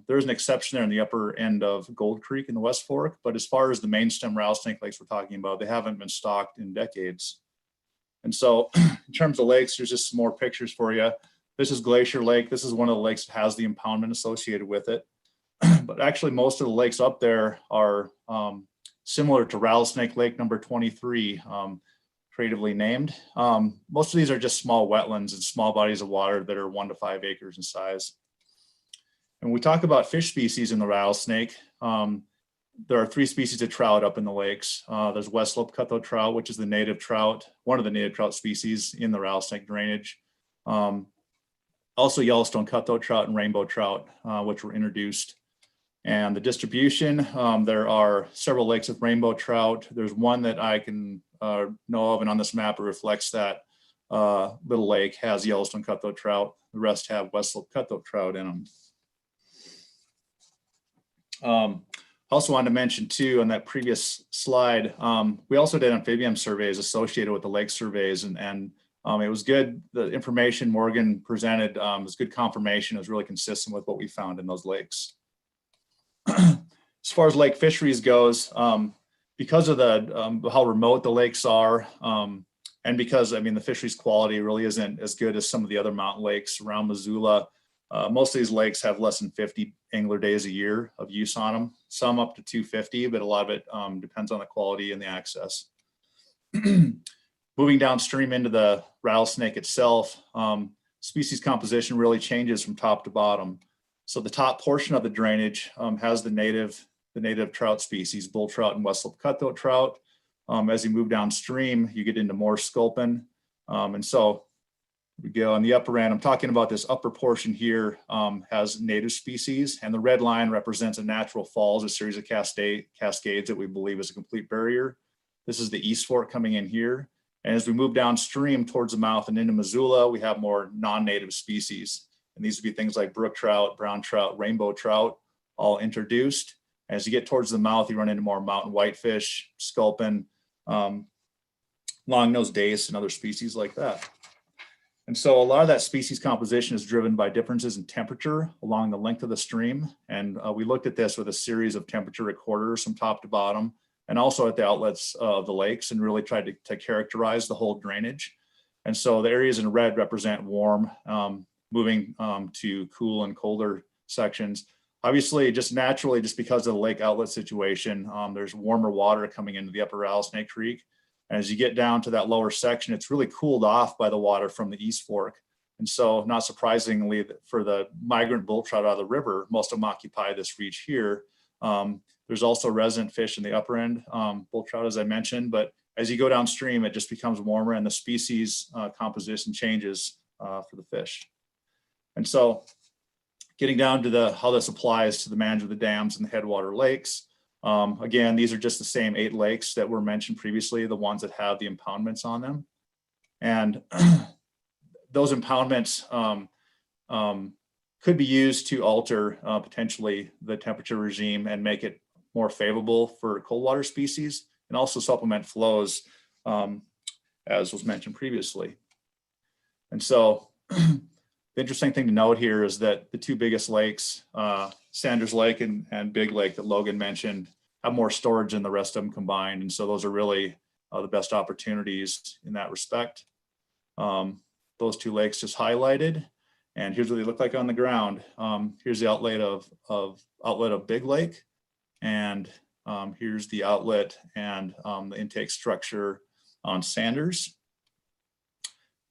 there's an exception there in the upper end of Gold Creek in the West Fork, but as far as the main stem rattlesnake lakes we're talking about, they haven't been stocked in decades. And so in terms of lakes, there's just some more pictures for you. This is Glacier Lake. This is one of the lakes that has the impoundment associated with it. But actually most of the lakes up there are similar to Rattlesnake Lake number 23, creatively named. Most of these are just small wetlands and small bodies of water that are 1 to 5 acres in size. And when we talk about fish species in the rattlesnake, there are 3 species of trout up in the lakes. There's West Slope cutthroat trout, which is the native trout, one of the native trout species in the rattlesnake drainage. Also Yellowstone cutthroat trout and rainbow trout, which were introduced. And the distribution, there are several lakes of rainbow trout. There's one that I can know of, and on this map it reflects that Little Lake has Yellowstone cutthroat trout. The rest have West Slope cutthroat trout in them. Also wanted to mention too, on that previous slide, we also did amphibian surveys associated with the lake surveys, and it was good. The information Morgan presented was good confirmation. It was really consistent with what we found in those lakes. As far as lake fisheries goes, because of the how remote the lakes are, and because, I mean, the fisheries quality really isn't as good as some of the other mountain lakes around Missoula. Most of these lakes have less than 50 angler days a year of use on them, some up to 250, but a lot of it depends on the quality and the access. Moving downstream into the rattlesnake itself, species composition really changes from top to bottom. So the top portion of the drainage has the native trout species, bull trout and west slope cutthroat trout. As you move downstream, you get into more sculpin. And so we go on the upper end. I'm talking about this upper portion here has native species, and the red line represents a natural falls, a series of cascades that we believe is a complete barrier. This is the East Fork coming in here. And as we move downstream towards the mouth and into Missoula, we have more non-native species. And these would be things like brook trout, brown trout, rainbow trout, all introduced. As you get towards the mouth, you run into more mountain whitefish, sculpin, long-nosed dace, and other species like that. And so a lot of that species composition is driven by differences in temperature along the length of the stream. And we looked at this with a series of temperature recorders from top to bottom, and also at the outlets of the lakes, and really tried to characterize the whole drainage. And so the areas in red represent warm, moving to cool and colder sections. Obviously, just naturally, just because of the lake outlet situation, there's warmer water coming into the upper Rattlesnake Creek. And as you get down to that lower section, it's really cooled off by the water from the East Fork. And so not surprisingly, for the migrant bull trout out of the river, most of them occupy this reach here. There's also resident fish in the upper end, bull trout, as I mentioned, but as you go downstream, it just becomes warmer and the species composition changes for the fish. And so getting down to how this applies to the management of the dams and the headwater lakes. Again, these are just the same 8 lakes that were mentioned previously, the ones that have the impoundments on them. And those impoundments could be used to alter potentially the temperature regime and make it more favorable for cold water species, and also supplement flows, as was mentioned previously. And so the interesting thing to note here is that the 2 biggest lakes, Sanders Lake and Big Lake that Logan mentioned, have more storage than the rest of them combined. And so those are really the best opportunities in that respect. Those 2 lakes just highlighted, and here's what they look like on the ground. Here's the outlet of Big Lake, and here's the outlet and the intake structure on Sanders.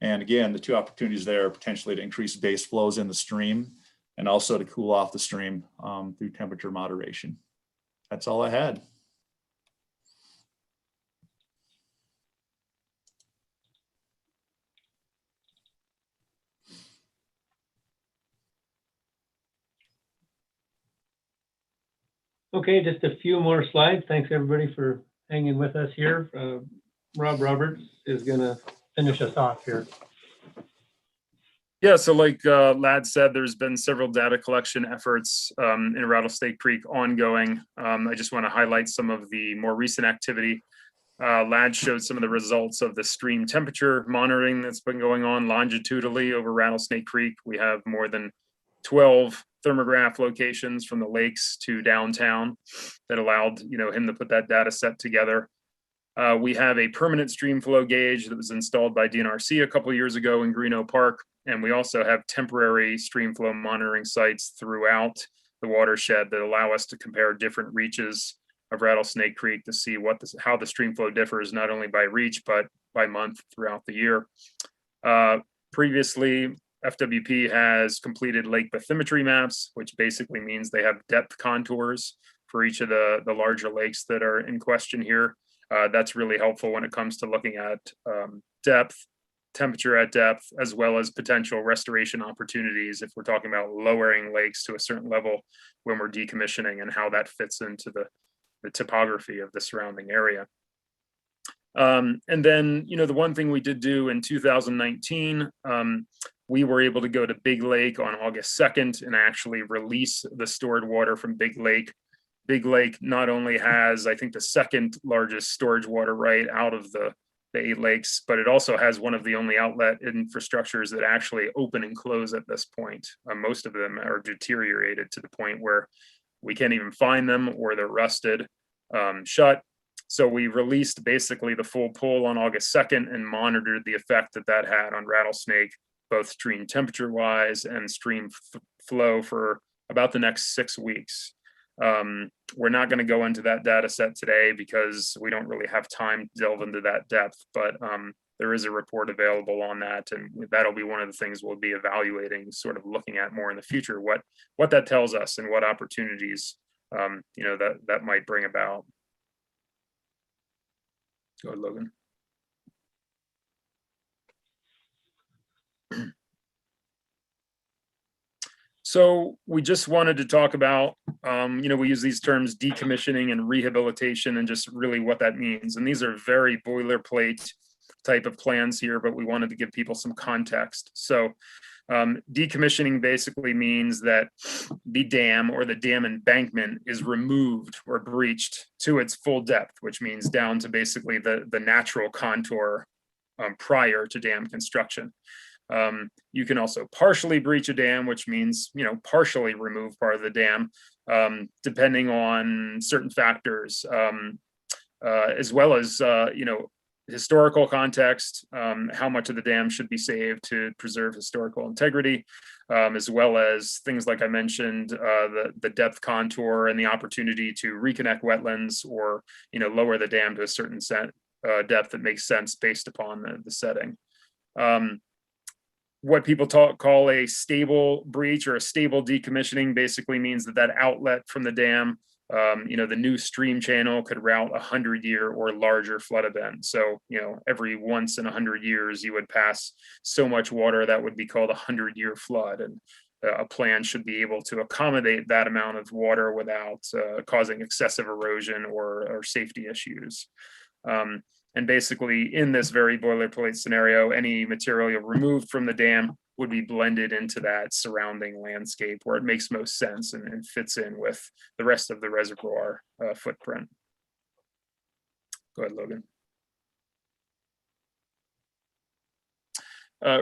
And again, the 2 opportunities there are potentially to increase base flows in the stream and also to cool off the stream through temperature moderation. That's all I had. Okay, just a few more slides. Thanks everybody for hanging with us here. Rob Roberts is gonna finish us off here. Yeah, so like Ladd said, there's been several data collection efforts in Rattlesnake Creek ongoing. I just want to highlight some of the more recent activity. Ladd showed some of the results of the stream temperature monitoring that's been going on longitudinally over Rattlesnake Creek. We have more than 12 thermograph locations from the lakes to downtown that allowed him to put that data set together. We have a permanent stream flow gauge that was installed by DNRC a couple of years ago in Greeno Park. And we also have temporary stream flow monitoring sites throughout the watershed that allow us to compare different reaches of Rattlesnake Creek to see how the stream flow differs, not only by reach, but by month throughout the year. Previously, FWP has completed lake bathymetry maps, which basically means they have depth contours for each of the larger lakes that are in question here. That's really helpful when it comes to looking at depth, temperature at depth, as well as potential restoration opportunities if we're talking about lowering lakes to a certain level when we're decommissioning, and how that fits into the topography of the surrounding area. And then, the one thing we did do in 2019, we were able to go to Big Lake on August 2nd and actually release the stored water from Big Lake. Big Lake not only has, I think, the 2nd largest storage water right out of the 8 lakes, but it also has one of the only outlet infrastructures that actually open and close at this point. Most of them are deteriorated to the point where we can't even find them, or they're rusted shut. So we released basically the full pull on August 2nd and monitored the effect that that had on Rattlesnake, both stream temperature wise and stream flow for about the next 6 weeks. We're not going to go into that data set today because we don't really have time to delve into that depth, but there is a report available on that, and that'll be one of the things we'll be evaluating, sort of looking at more in the future, what that tells us and what opportunities that might bring about. Go ahead, Logan. So we just wanted to talk about, we use these terms decommissioning and rehabilitation and just really what that means. And these are very boilerplate type of plans here, but we wanted to give people some context. So decommissioning basically means that the dam or the dam embankment is removed or breached to its full depth, which means down to basically the natural contour prior to dam construction. You can also partially breach a dam, which means, partially remove part of the dam, depending on certain factors, as well as, historical context, how much of the dam should be saved to preserve historical integrity, as well as things like I mentioned, the depth contour and the opportunity to reconnect wetlands or, lower the dam to a certain depth that makes sense based upon the setting. What people call a stable breach or a stable decommissioning basically means that outlet from the dam, the new stream channel could route 100-year or larger flood event. So, every once in 100 years, you would pass so much water that would be called a 100-year flood. And a plan should be able to accommodate that amount of water without causing excessive erosion or safety issues. And basically, in this very boilerplate scenario, any material removed from the dam would be blended into that surrounding landscape where it makes most sense and fits in with the rest of the reservoir footprint. Go ahead, Logan.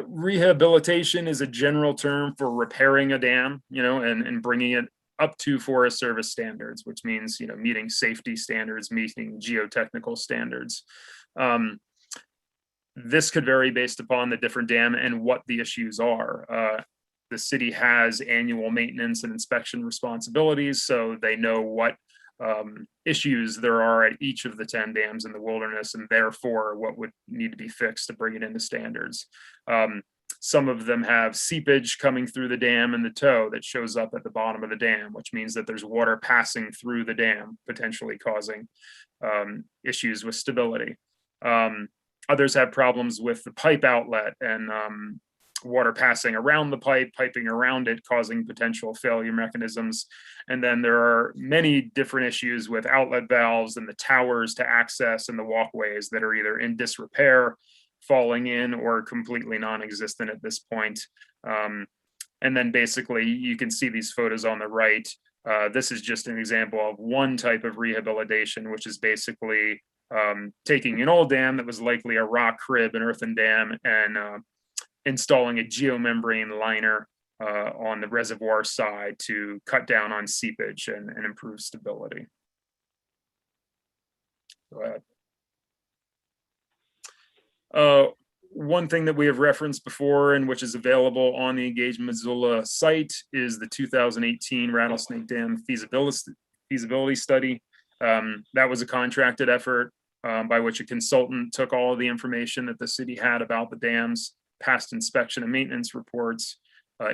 Rehabilitation is a general term for repairing a dam, and bringing it up to Forest Service standards, which means, meeting safety standards, meeting geotechnical standards. This could vary based upon the different dam and what the issues are. The city has annual maintenance and inspection responsibilities, so they know what issues there are at each of the 10 dams in the wilderness, and therefore what would need to be fixed to bring it into standards. Some of them have seepage coming through the dam and the toe that shows up at the bottom of the dam, which means that there's water passing through the dam, potentially causing issues with stability. Others have problems with the pipe outlet and water passing around the pipe, piping around it, causing potential failure mechanisms. And then there are many different issues with outlet valves and the towers to access and the walkways that are either in disrepair, falling in, or completely non-existent at this point. And then basically you can see these photos on the right. This is just an example of one type of rehabilitation, which is basically taking an old dam that was likely a rock crib, an earthen dam, and installing a geomembrane liner on the reservoir side to cut down on seepage and improve stability. Go ahead. One thing that we have referenced before and which is available on the Engage Missoula site is the 2018 Rattlesnake Dam feasibility study. That was a contracted effort by which a consultant took all of the information that the city had about the dams, past inspection and maintenance reports,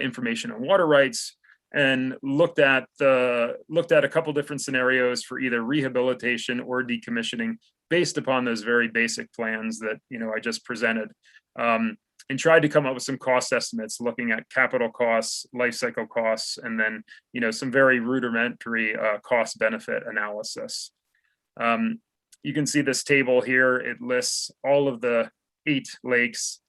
information on water rights, and looked at a couple different scenarios for either rehabilitation or decommissioning based upon those very basic plans that I just presented, and tried to come up with some cost estimates looking at capital costs, life cycle costs, and then some very rudimentary cost benefit analysis. You can see this table here. It lists all of the 8 lakes.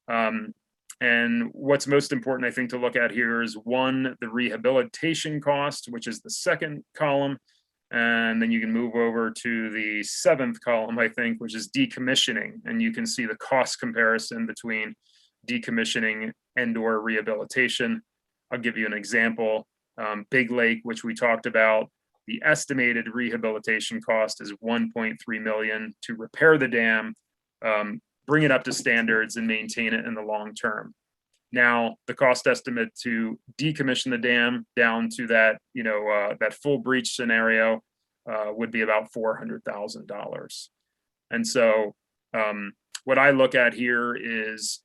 And what's most important, I think, to look at here is one, the rehabilitation cost, which is the second column. And then you can move over to the 7th column, I think, which is decommissioning. And you can see the cost comparison between decommissioning and/or rehabilitation. I'll give you an example. Big Lake, which we talked about, The estimated rehabilitation cost is 1.3 million to repair the dam, bring it up to standards and maintain it in the long term. Now, the cost estimate to decommission the dam down to that, that full breach scenario would be about $400,000. And so what I look at here is,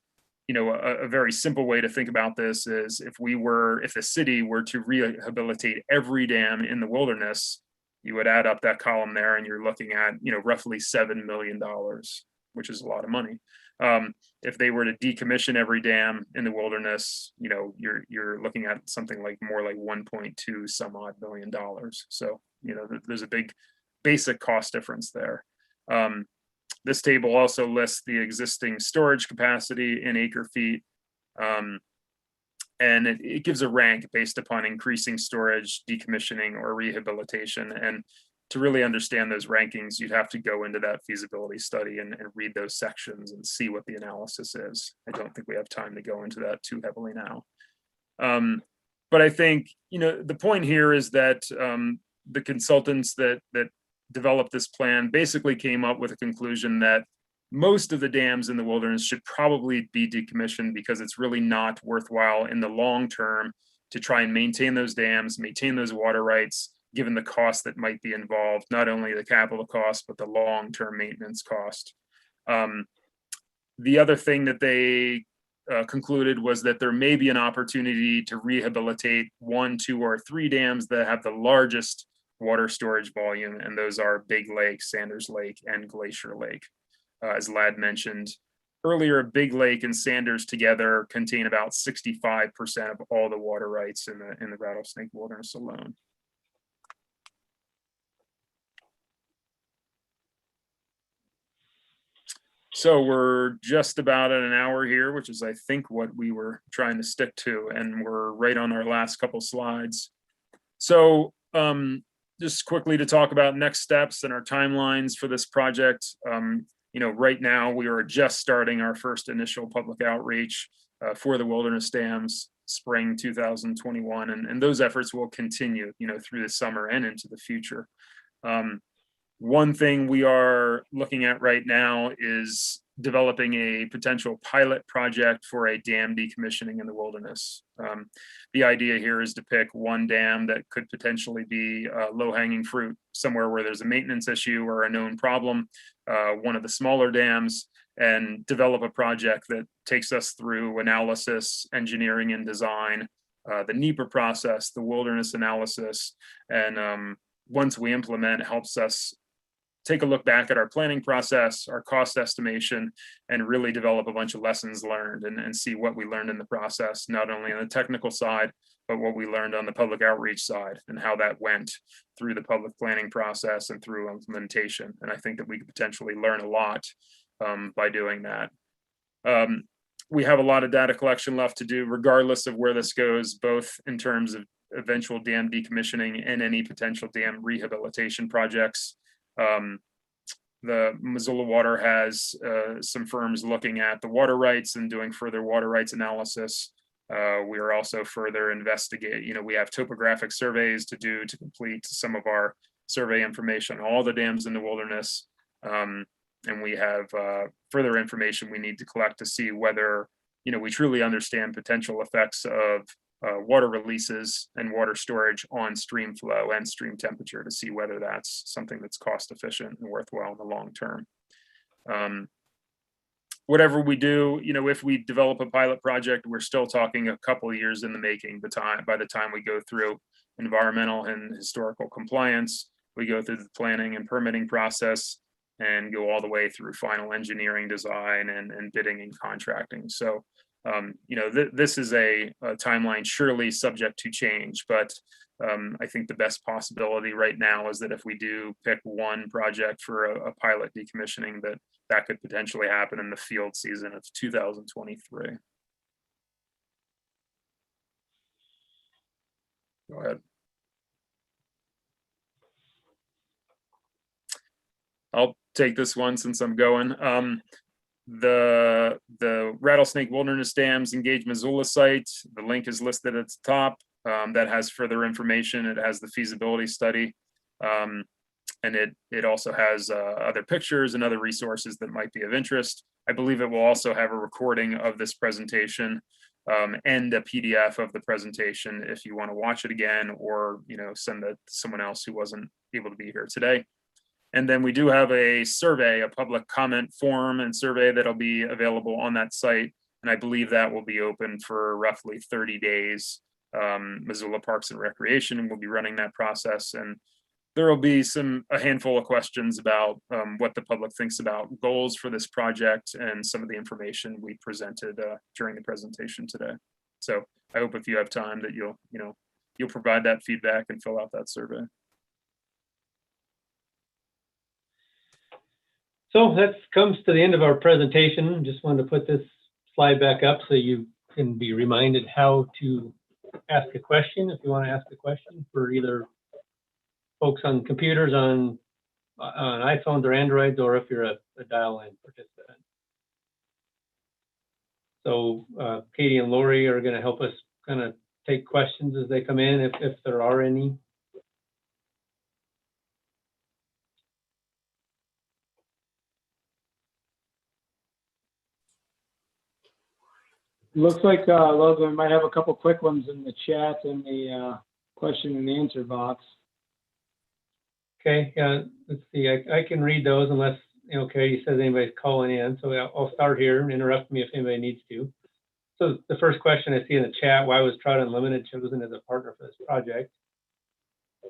a very simple way to think about this is if the city were to rehabilitate every dam in the wilderness, you would add up that column there and you're looking at, roughly $7 million, which is a lot of money. If they were to decommission every dam in the wilderness, you're looking at something like more like 1.2 some odd million dollars. So, there's a big basic cost difference there. This table also lists the existing storage capacity in acre feet. And it gives a rank based upon increasing storage, decommissioning, or rehabilitation. And to really understand those rankings, you'd have to go into that feasibility study and read those sections and see what the analysis is. I don't think we have time to go into that too heavily now. But I think, the point here is that the consultants that developed this plan basically came up with a conclusion that most of the dams in the wilderness should probably be decommissioned because it's really not worthwhile in the long term to try and maintain those dams, maintain those water rights, given the cost that might be involved, not only the capital cost, but the long-term maintenance cost. The other thing that they concluded was that there may be an opportunity to rehabilitate 1, 2, or 3 dams that have the largest water storage volume, and those are Big Lake, Sanders Lake, and Glacier Lake. As Ladd mentioned earlier, Big Lake and Sanders together contain about 65% of all the water rights in the Rattlesnake Wilderness alone. So we're just about at an hour here, which is, I think, what we were trying to stick to, and we're right on our last couple slides. So just quickly to talk about next steps and our timelines for this project. Right now we are just starting our first initial public outreach for the wilderness dams, spring 2021, and those efforts will continue, through the summer and into the future. One thing we are looking at right now is developing a potential pilot project for a dam decommissioning in the wilderness. The idea here is to pick one dam that could potentially be low-hanging fruit, somewhere where there's a maintenance issue or a known problem, one of the smaller dams, and develop a project that takes us through analysis, engineering and design, the NEPA process, the wilderness analysis, and once we implement, it helps us take a look back at our planning process, our cost estimation, and really develop a bunch of lessons learned and see what we learned in the process, not only on the technical side, but what we learned on the public outreach side and how that went through the public planning process and through implementation. And I think that we could potentially learn a lot by doing that. We have a lot of data collection left to do, regardless of where this goes, both in terms of eventual dam decommissioning and any potential dam rehabilitation projects. The Missoula Water has some firms looking at the water rights and doing further water rights analysis. We are also further investigating, we have topographic surveys to do to complete some of our survey information on all the dams in the wilderness. And we have further information we need to collect to see whether, we truly understand potential effects of water releases and water storage on stream flow and stream temperature to see whether that's something that's cost efficient and worthwhile in the long term. Whatever we do, if we develop a pilot project, we're still talking a couple of years in the making. By the time we go through environmental and historical compliance, we go through the planning and permitting process and go all the way through final engineering design and bidding and contracting. So this is a timeline surely subject to change, but I think the best possibility right now is that if we do pick one project for a pilot decommissioning, that could potentially happen in the field season of 2023. Go ahead. I'll take this one since I'm going. The Rattlesnake Wilderness Dams Engage Missoula site, the link is listed at the top. That has further information. It has the feasibility study. And it also has other pictures and other resources that might be of interest. I believe it will also have a recording of this presentation and a PDF of the presentation if you want to watch it again, or send that to someone else who wasn't able to be here today. And then we do have a survey, a public comment form and survey that'll be available on that site. And I believe that will be open for roughly 30 days. Missoula Parks and Recreation will be running that process, and there will be a handful of questions about what the public thinks about goals for this project and some of the information we presented during the presentation today. So I hope if you have time that you'll provide that feedback and fill out that survey. So that comes to the end of our presentation. Just wanted to put this slide back up so you can be reminded how to ask a question if you want to ask a question for either folks on computers, on iPhones or Androids, or if you're a dial-in participant. So Katie and Lori are going to help us kind of take questions as they come in, if there are any. Looks like, Logan, we might have a couple quick ones in the chat in the question and answer box. Okay, let's see. I can read those unless, Katie says anybody's calling in. So I'll start here and interrupt me if anybody needs to. So the first question I see in the chat: why was Trout Unlimited chosen as a partner for this project?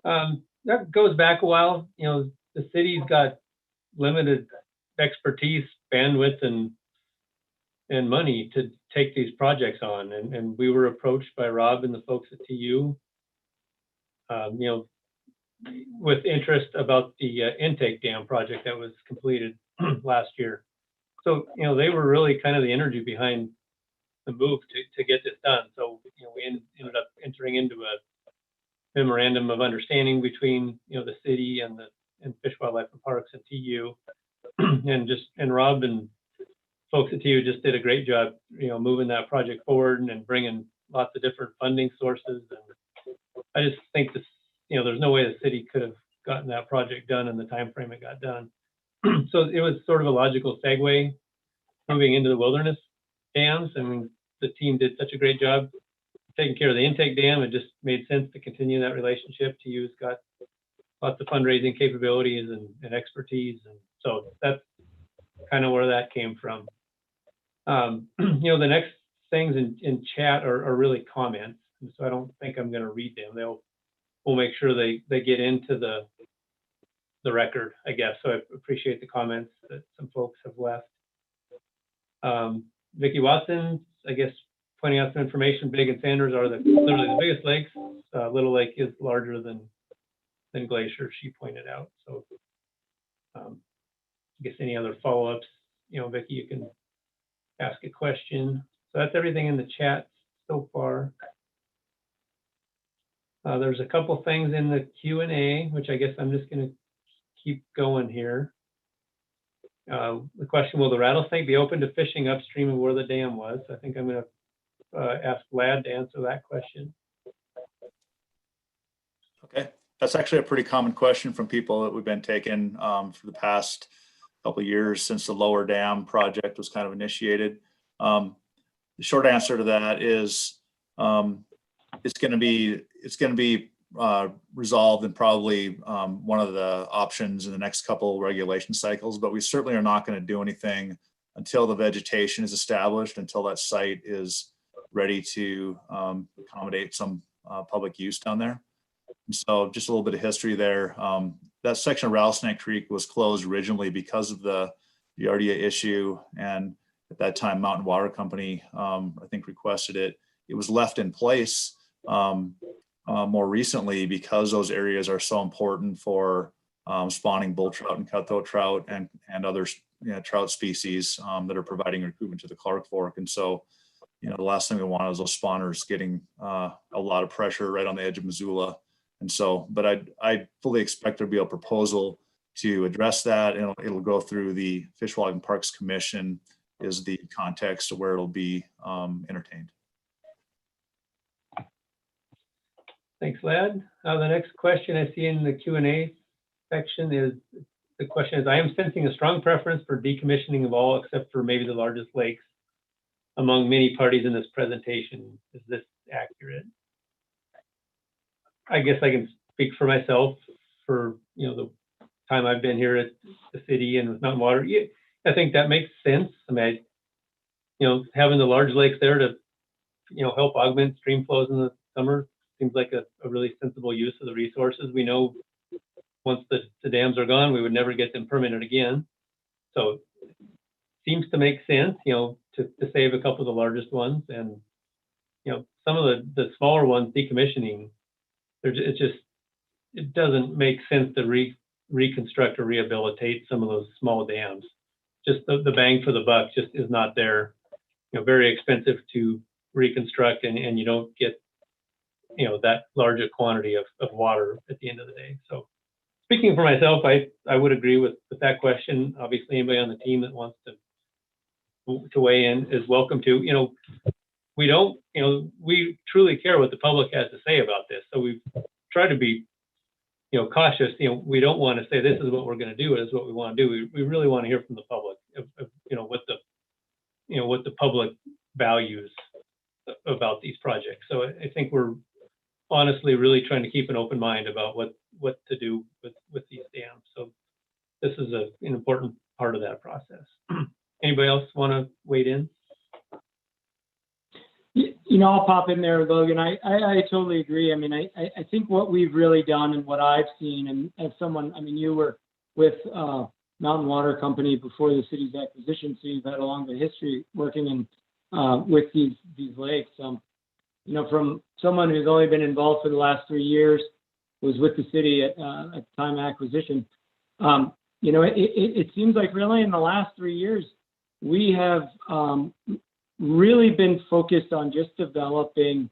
That goes back a while. The city's got limited expertise, bandwidth, and money to take these projects on. And we were approached by Rob and the folks at TU, with interest about the intake dam project that was completed last year. So, they were really kind of the energy behind the move to get this done. So, we ended up entering into a memorandum of understanding between, the city and Fish, Wildlife and Parks and TU. and Rob and folks at TU just did a great job, moving that project forward and bringing lots of different funding sources. And I just think this, there's no way the city could have gotten that project done in the time frame it got done. So it was sort of a logical segue moving into the wilderness dams. I mean, the team did such a great job taking care of the intake dam. It just made sense to continue that relationship. TU's got lots of fundraising capabilities and expertise. And so that's kind of where that came from. The next things in chat are really comments. And so I don't think I'm going to read them. We'll make sure they get into the record, I guess. So I appreciate the comments that some folks have left. Vicki Watson, I guess, pointing out some information. Big and Sanders are literally the biggest lakes. Little Lake is larger than Glacier, she pointed out. So I guess any other follow-ups, Vicki, you can ask a question. So that's everything in the chat so far. There's a couple things in the Q&A, which I guess I'm just going to keep going here. The question: will the rattlesnake be open to fishing upstream of where the dam was? I think I'm going to ask Ladd to answer that question. Okay, that's actually a pretty common question from people that we've been taking for the past couple of years since the lower dam project was kind of initiated. The short answer to that is it's going to be resolved in probably one of the options in the next couple regulation cycles, but we certainly are not going to do anything until the vegetation is established, until that site is ready to accommodate some public use down there. And so just a little bit of history there. That section of Rattlesnake Creek was closed originally because of the Giardia issue, and at that time Mountain Water Company I think requested it. It was left in place more recently because those areas are so important for spawning bull trout and cutthroat trout and other trout species that are providing recruitment to the Clark Fork. And so, the last thing we want is those spawners getting a lot of pressure right on the edge of Missoula. And so, but I fully expect there'll be a proposal to address that, and it'll go through the Fish, Wildlife and Parks Commission is the context of where it'll be entertained. Thanks, Ladd. The next question I see in the Q&A section is, the question is, I am sensing a strong preference for decommissioning of all except for maybe the largest lakes among many parties in this presentation. Is this accurate? I guess I can speak for myself for, the time I've been here at the city and with Mountain Water. Yeah, I think that makes sense. I mean, having the large lakes there to, help augment stream flows in the summer seems like a really sensible use of the resources. We know once the dams are gone, we would never get them permitted again. So it seems to make sense, to save a couple of the largest ones, and, some of the smaller ones decommissioning, it doesn't make sense to reconstruct or rehabilitate some of those small dams. Just the bang for the buck just is not there. Very expensive to reconstruct, and you don't get, that large a quantity of water at the end of the day. So speaking for myself, I would agree with that question. Obviously, anybody on the team that wants to weigh in is welcome to. We truly care what the public has to say about this. So we've tried to be, cautious. We don't want to say this is what we're going to do. It is what we want to do. We really want to hear from the public of what the public values about these projects. So I think we're honestly really trying to keep an open mind about what to do with these dams. So this is an important part of that process. Anybody else want to weigh in? I'll pop in there, Logan. I totally agree. I mean, I think what we've really done and what I've seen, and as someone, you were with Mountain Water Company before the city's acquisition, so you've had a longer history working in with these lakes. From someone who's only been involved for the last 3 years, was with the city at the time of acquisition. It seems like really in the last 3 years, we have really been focused on just developing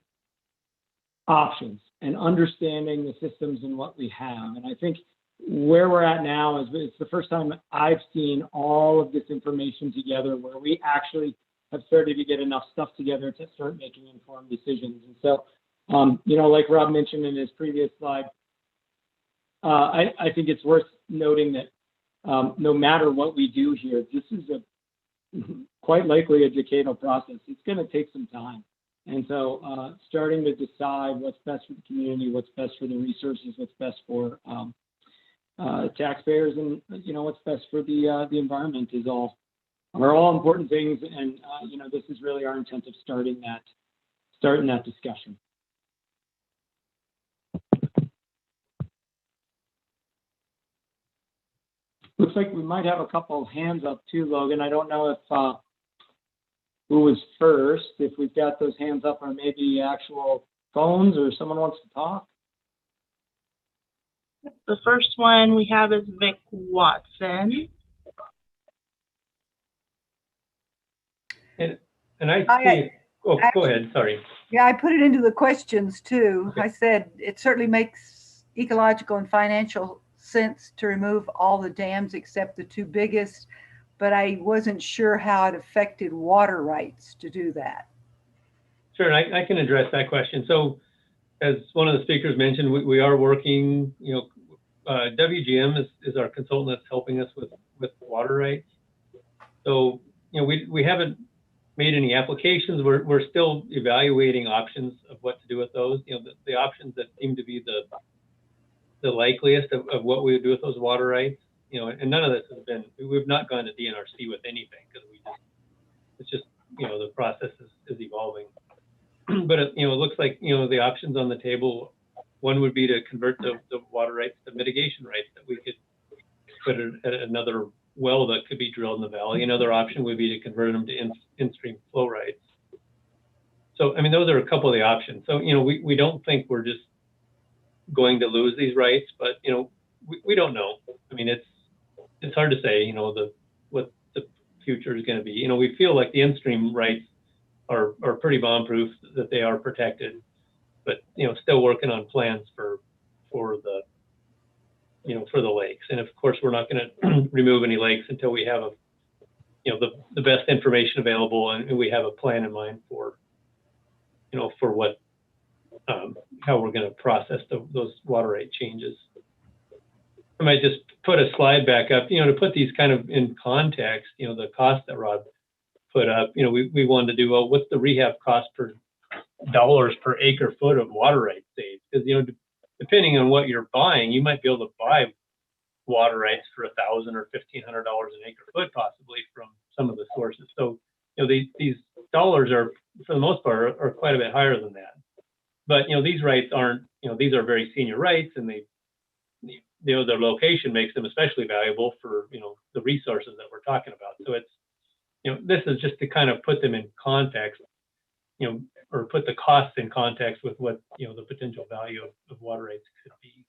options and understanding the systems and what we have. And I think where we're at now is it's the first time I've seen all of this information together where we actually have started to get enough stuff together to start making informed decisions. And so, like Rob mentioned in his previous slide, I think it's worth noting that no matter what we do here, this is quite likely a decadal process. It's going to take some time. And so starting to decide what's best for the community, what's best for the resources, what's best for taxpayers, and what's best for the environment are all important things. And this is really our intent of starting that discussion. Looks like we might have a couple of hands up too, Logan. I don't know if who was first, if we've got those hands up, or maybe actual phones, or someone wants to talk. The first one we have is Vic Watson. And I see. Go ahead. Sorry. Yeah, I put it into the questions too. Okay. I said it certainly makes ecological and financial sense to remove all the dams except the two biggest, but I wasn't sure how it affected water rights to do that. Sure, I can address that question. So, as one of the speakers mentioned, we are working. WGM is our consultant that's helping us with water rights. So, we haven't made any applications. We're still evaluating options of what to do with those. The options that seem to be the likeliest of what we would do with those water rights. And none of this has been. We've not gone to DNRC with anything because it's just the process is evolving. But it looks like the options on the table. One would be to convert the water rights to mitigation rights that we could put at another well that could be drilled in the valley. Another option would be to convert them to in-stream flow rights. So those are a couple of the options. So we don't think we're just going to lose these rights, but we don't know. It's hard to say what the future is going to be. We feel like the in-stream rights are pretty bomb-proof, that they are protected, but still working on plans for the for the lakes. And of course, we're not going to remove any lakes until we have the best information available, and we have a plan in mind for for what how we're going to process those water rate changes. I might just put a slide back up, to put these kind of in context, the cost that Rod put up, we wanted to do, well, what's the rehab cost per dollars per acre foot of water rights saved? Because, depending on what you're buying, you might be able to buy water rights for $1,000 or $1,500 an acre foot, possibly from some of the sources. So, these dollars are, for the most part, are quite a bit higher than that. But, these rights aren't, these are very senior rights, and their location makes them especially valuable for, the resources that we're talking about. So it's, this is just to kind of put them in context, or put the costs in context with what, the potential value of water rights could be.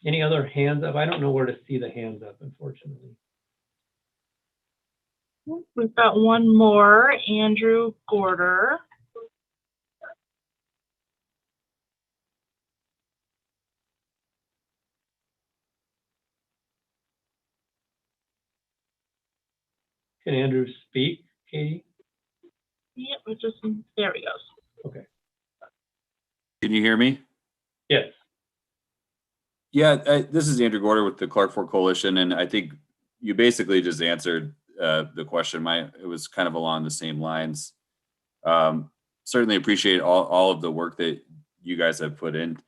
Any other hands up? I don't know where to see the hands up, unfortunately. We've got one more, Andrew Gorder. Can Andrew speak, Katie? Yep, it just, there he goes. Okay. Can you hear me? Yes. Yeah, this is Andrew Gorder with the Clark Fork Coalition, and I think you basically just answered the question. It was kind of along the same lines. Certainly appreciate all of the work that you guys have put into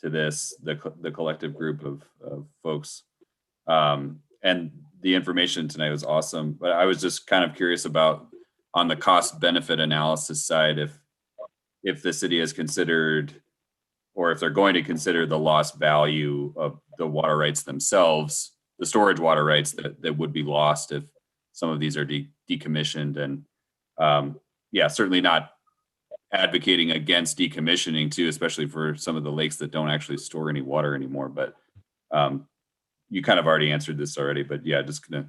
this, the collective group of folks, and the information tonight was awesome. But I was just kind of curious about, on the cost benefit analysis side, if the city has considered, or if they're going to consider, the lost value of the water rights themselves, the storage water rights that would be lost if some of these are decommissioned. And yeah, certainly not advocating against decommissioning too, especially for some of the lakes that don't actually store any water anymore. But you kind of already answered this already, but yeah, just gonna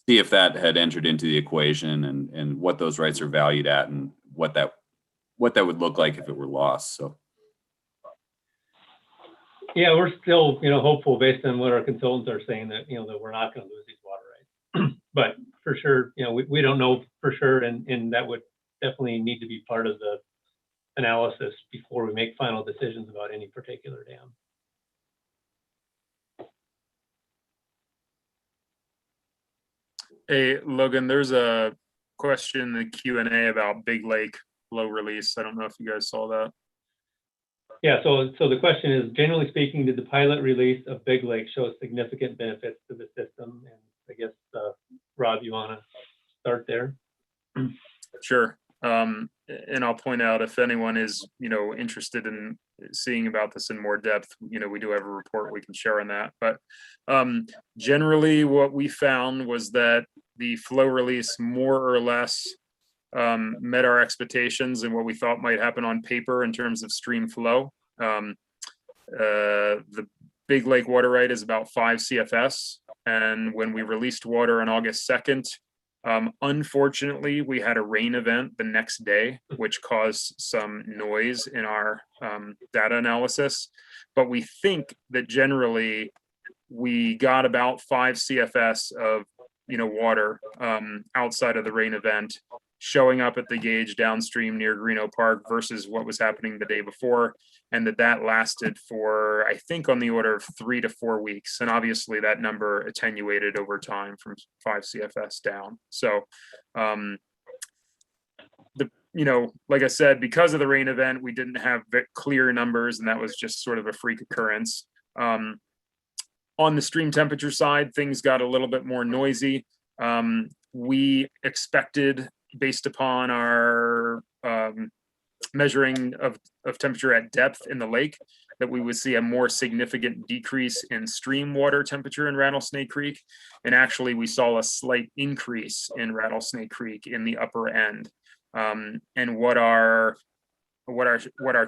see if that had entered into the equation, and what those rights are valued at, and what that would look like if it were lost. So. Yeah, we're still, hopeful based on what our consultants are saying that, that we're not going to lose these water rights. But for sure, we don't know for sure, and that would definitely need to be part of the analysis before we make final decisions about any particular dam. Hey, Logan, there's a question in the Q&A about Big Lake flow release. I don't know if you guys saw that. Yeah, so the question is, generally speaking, did the pilot release of Big Lake show significant benefits to the system? And I guess, Rob, you want to start there? Sure. And I'll point out, if anyone is, interested in seeing about this in more depth, we do have a report we can share on that. But generally what we found was that the flow release more or less met our expectations and what we thought might happen on paper in terms of stream flow. The Big Lake water right is about 5 CFS. And when we released water on August 2nd, unfortunately, we had a rain event the next day, which caused some noise in our data analysis. But we think that generally we got about 5 CFS of water outside of the rain event showing up at the gauge downstream near Greeno Park versus what was happening the day before, and that lasted for, I think, on the order of 3 to 4 weeks. And obviously that number attenuated over time from 5 CFS down. So, like I said, because of the rain event, we didn't have clear numbers, and that was just sort of a freak occurrence. On the stream temperature side, things got a little bit more noisy. We expected, based upon our measuring of temperature at depth in the lake, that we would see a more significant decrease in stream water temperature in Rattlesnake Creek. And actually, we saw a slight increase in Rattlesnake Creek in the upper end. And what our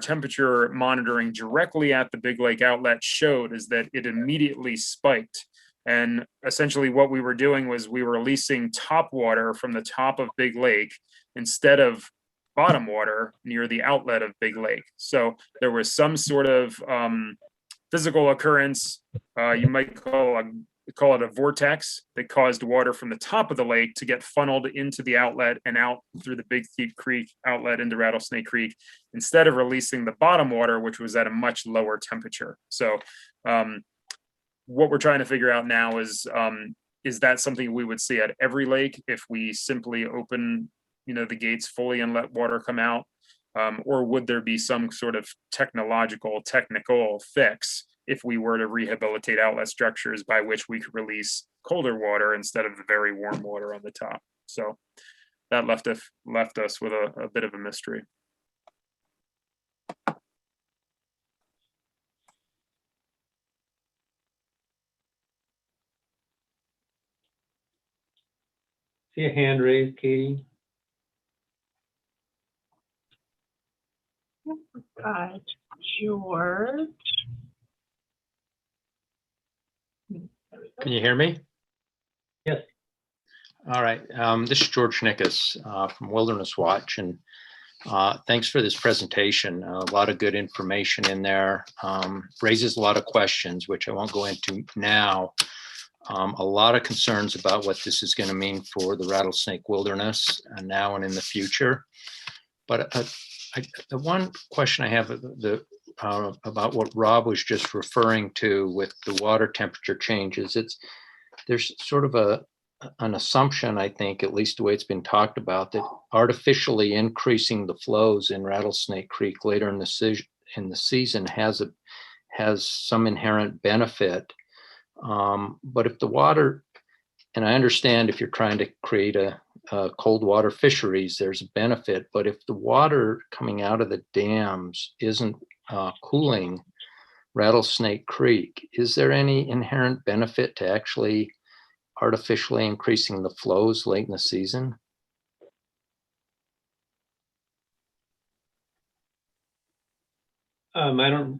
temperature monitoring directly at the Big Lake outlet showed is that it immediately spiked. And essentially what we were doing was we were releasing top water from the top of Big Lake instead of bottom water near the outlet of Big Lake. So there was some sort of physical occurrence, you might call we call it a vortex that caused water from the top of the lake to get funneled into the outlet and out through the Big Thief Creek outlet into Rattlesnake Creek, instead of releasing the bottom water, which was at a much lower temperature. So what we're trying to figure out now is that something we would see at every lake if we simply open, the gates fully and let water come out? Or would there be some sort of technical fix if we were to rehabilitate outlet structures by which we could release colder water instead of the very warm water on the top? So that left us with a bit of a mystery. See a hand raised, Katie? Got George. Can you hear me? Yes. All right. This is George Nickus from Wilderness Watch, and thanks for this presentation. A lot of good information in there. Raises a lot of questions, which I won't go into now. A lot of concerns about what this is going to mean for the rattlesnake wilderness now and in the future. But the one question I have about what Rob was just referring to with the water temperature changes, there's sort of an assumption, I think, at least the way it's been talked about, that artificially increasing the flows in Rattlesnake Creek later in the season has some inherent benefit. But if the water, and I understand if you're trying to create a cold water fisheries, there's a benefit, but if the water coming out of the dams isn't cooling Rattlesnake Creek, is there any inherent benefit to actually artificially increasing the flows late in the season? I don't,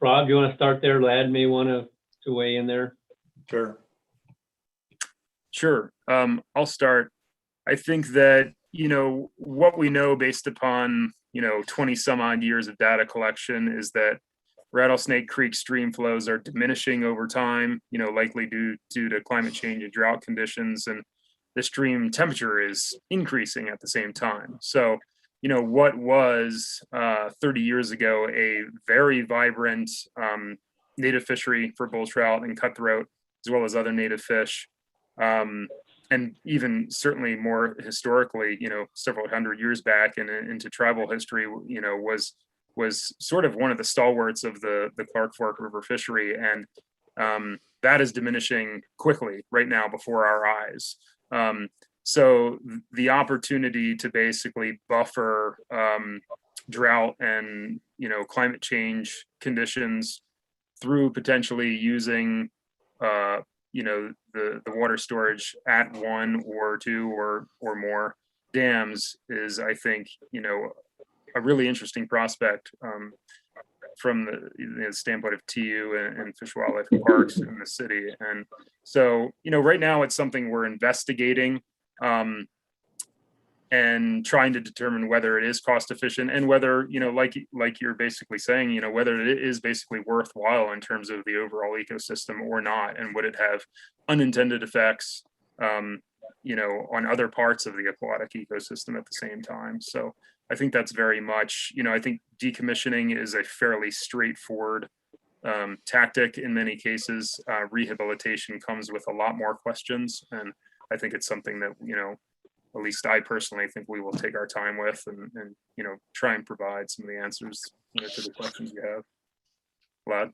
Rob, you want to start there? Lad may want to weigh in there. Sure. I'll start. I think that, what we know based upon, 20 some odd years of data collection is that Rattlesnake Creek stream flows are diminishing over time, likely due to climate change and drought conditions, and the stream temperature is increasing at the same time. So, what was 30 years ago a very vibrant native fishery for bull trout and cutthroat, as well as other native fish, and even certainly more historically, several hundred years back and into tribal history, was sort of one of the stalwarts of the Clark Fork River fishery. And that is diminishing quickly right now before our eyes. So the opportunity to basically buffer drought and, climate change conditions through potentially using, the water storage at one or two or more dams is, I think, a really interesting prospect from the standpoint of TU and Fish, Wildlife, and Parks in the city. And so, right now it's something we're investigating and trying to determine whether it is cost efficient and whether, like you're basically saying, whether it is basically worthwhile in terms of the overall ecosystem or not, and would it have unintended effects, on other parts of the aquatic ecosystem at the same time. So I think that's very much, I think decommissioning is a fairly straightforward tactic in many cases. Rehabilitation comes with a lot more questions, and I think it's something that, at least I personally think we will take our time with and try and provide some of the answers to the questions you have. Vlad?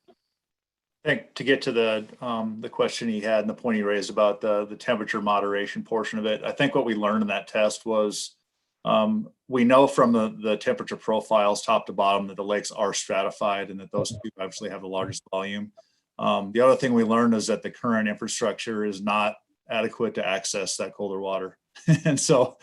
I think to get to the question he had and the point he raised about the temperature moderation portion of it, I think what we learned in that test was we know from the temperature profiles top to bottom that the lakes are stratified and that those two obviously have the largest volume. The other thing we learned is that the current infrastructure is not adequate to access that colder water. And so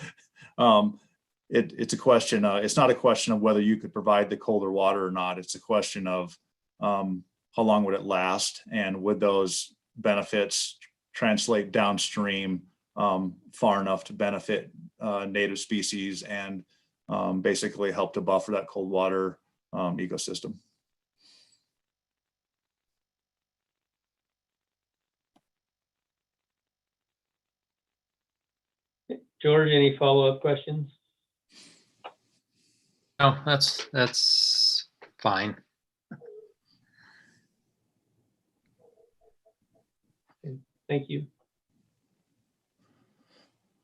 it's a question, it's not a question of whether you could provide the colder water or not. It's a question of how long would it last, and would those benefits translate downstream far enough to benefit native species and basically help to buffer that cold water ecosystem. George, any follow-up questions? No, that's fine. Thank you.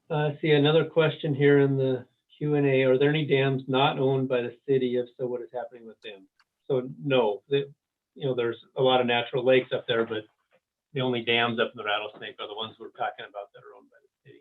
I see another question here in the Q&A. Are there any dams not owned by the city? If so, what is happening with them? So no, there's a lot of natural lakes up there, but the only dams up in the Rattlesnake are the ones we're talking about that are owned by the city.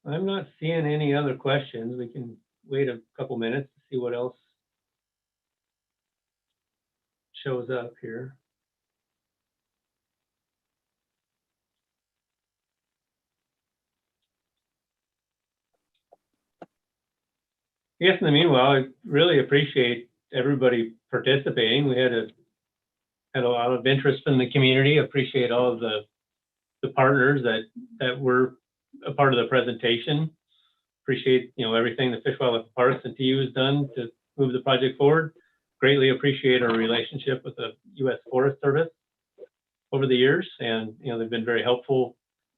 I'm not seeing any other questions. We can wait a couple minutes to see what else shows up here. I guess in the meanwhile, I really appreciate everybody participating. We had a lot of interest from the community. Appreciate all of the partners that were a part of the presentation. Appreciate everything the Fish, Wildlife, Parks and TU has done to move the project forward. Greatly appreciate our relationship with the U.S. Forest Service over the years, and they've been very helpful,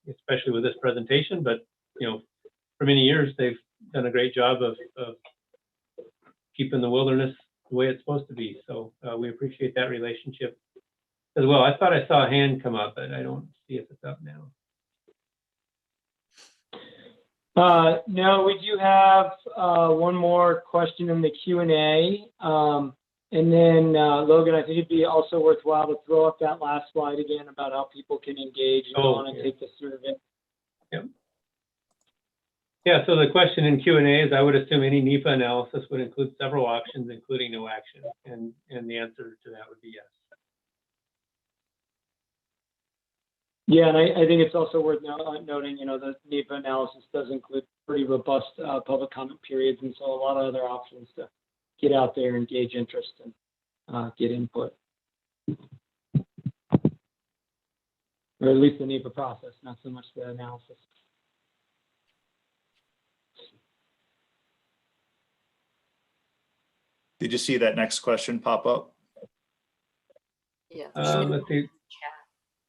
especially with this presentation. But for many years they've done a great job of keeping the wilderness the way it's supposed to be. So we appreciate that relationship as well. I thought I saw a hand come up, but I don't see if it's up now. No, we do have one more question in the Q&A. And then, Logan, I think it'd be also worthwhile to throw up that last slide again about how people can engage and go on and take the survey. Yep. Yeah, so the question in Q&A is, I would assume any NEPA analysis would include several options, including no action. And the answer to that would be yes. Yeah, and I think it's also worth noting, the NEPA analysis does include pretty robust public comment periods, and so a lot of other options to get out there and gauge interest and get input. Or at least the NEPA process, not so much the analysis. Did you see that next question pop up? Yeah. Let's see.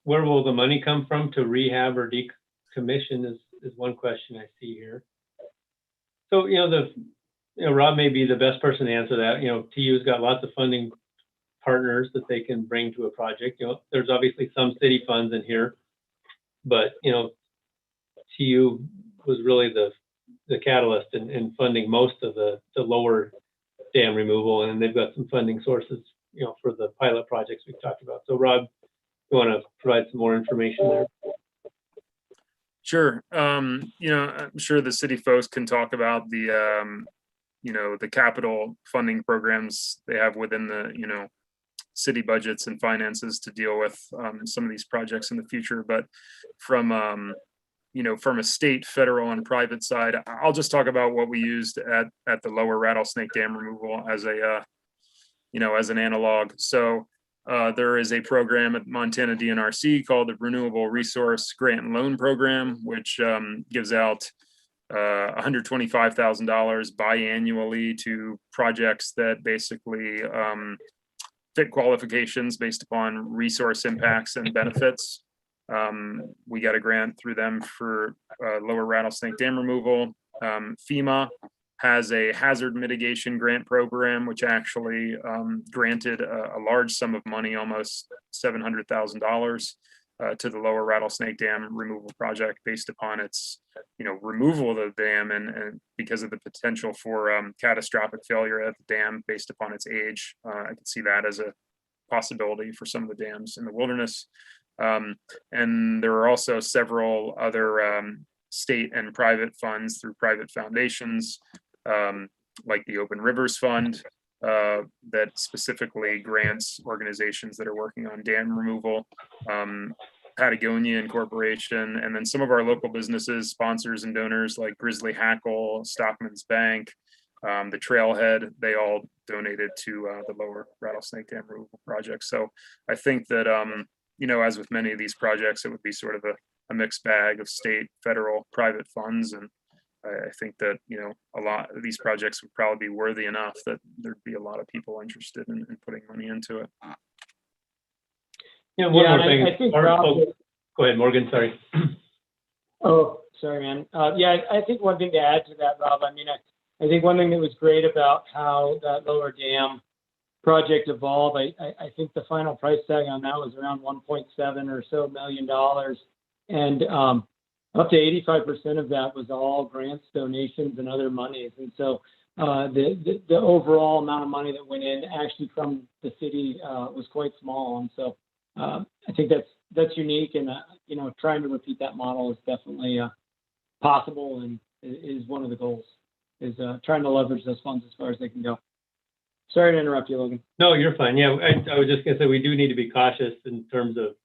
Where will the money come from to rehab or decommission is one question I see here. So, Rob may be the best person to answer that. TU's got lots of funding partners that they can bring to a project. There's obviously some city funds in here, but, TU was really the catalyst in funding most of the lower dam removal, and they've got some funding sources, for the pilot projects we've talked about. So Rob, you want to provide some more information there? Sure. I'm sure the city folks can talk about the capital funding programs they have within the, city budgets and finances to deal with some of these projects in the future. But from a state, federal, and private side, I'll just talk about what we used at the lower Rattlesnake Dam removal as as an analog. So there is a program at Montana DNRC called the Renewable Resource Grant and Loan Program, which gives out $125,000 biannually to projects that basically fit qualifications based upon resource impacts and benefits. We got a grant through them for lower Rattlesnake Dam removal. FEMA has a hazard mitigation grant program, which actually granted a large sum of money, almost $700,000 to the lower Rattlesnake Dam removal project based upon its, removal of the dam and because of the potential for catastrophic failure at the dam based upon its age. I could see that as a possibility for some of the dams in the wilderness. And there are also several other state and private funds through private foundations, like the Open Rivers Fund, that specifically grants organizations that are working on dam removal, Patagonia Incorporation, and then some of our local businesses, sponsors and donors like Grizzly Hackle, Stockman's Bank, the Trailhead, they all donated to the lower Rattlesnake Dam removal project. So I think that, as with many of these projects, it would be sort of a mixed bag of state, federal, private funds. And I think that, a lot of these projects would probably be worthy enough that there'd be a lot of people interested in putting money into it. Yeah, one Yeah, more and thing. I think Or- Rob, oh, go ahead, Morgan, sorry. oh, sorry, man. Yeah, I think one thing to add to that, Rob, I mean, I think one thing that was great about how that lower dam project evolved, I think the final price tag on that was around 1.7 or so million dollars. And up to 85% of that was all grants, donations, and other monies. And so the overall amount of money that went in actually from the city was quite small. And so I think that's unique, and trying to repeat that model is definitely possible, and is one of the goals, is trying to leverage those funds as far as they can go. Sorry to interrupt you, Logan. No, you're fine. Yeah, I was just gonna say, we do need to be cautious in terms of,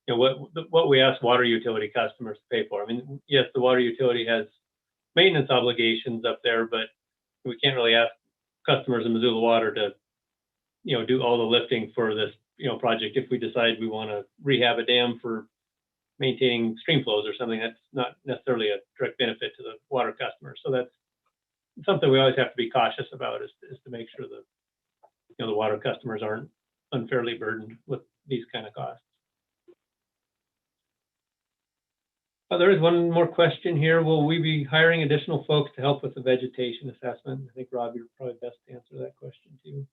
what we ask water utility customers to pay for. I mean, yes, the water utility has maintenance obligations up there, but we can't really ask customers in Missoula Water to, do all the lifting for this, project. If we decide we want to rehab a dam for maintaining stream flows or something, that's not necessarily a direct benefit to the water customers. So that's something we always have to be cautious about, is to make sure that, the water customers aren't unfairly burdened with these kind of costs. There is one more question here. Will we be hiring additional folks to help with the vegetation assessment? I think, Rob, you're probably best to answer that question too.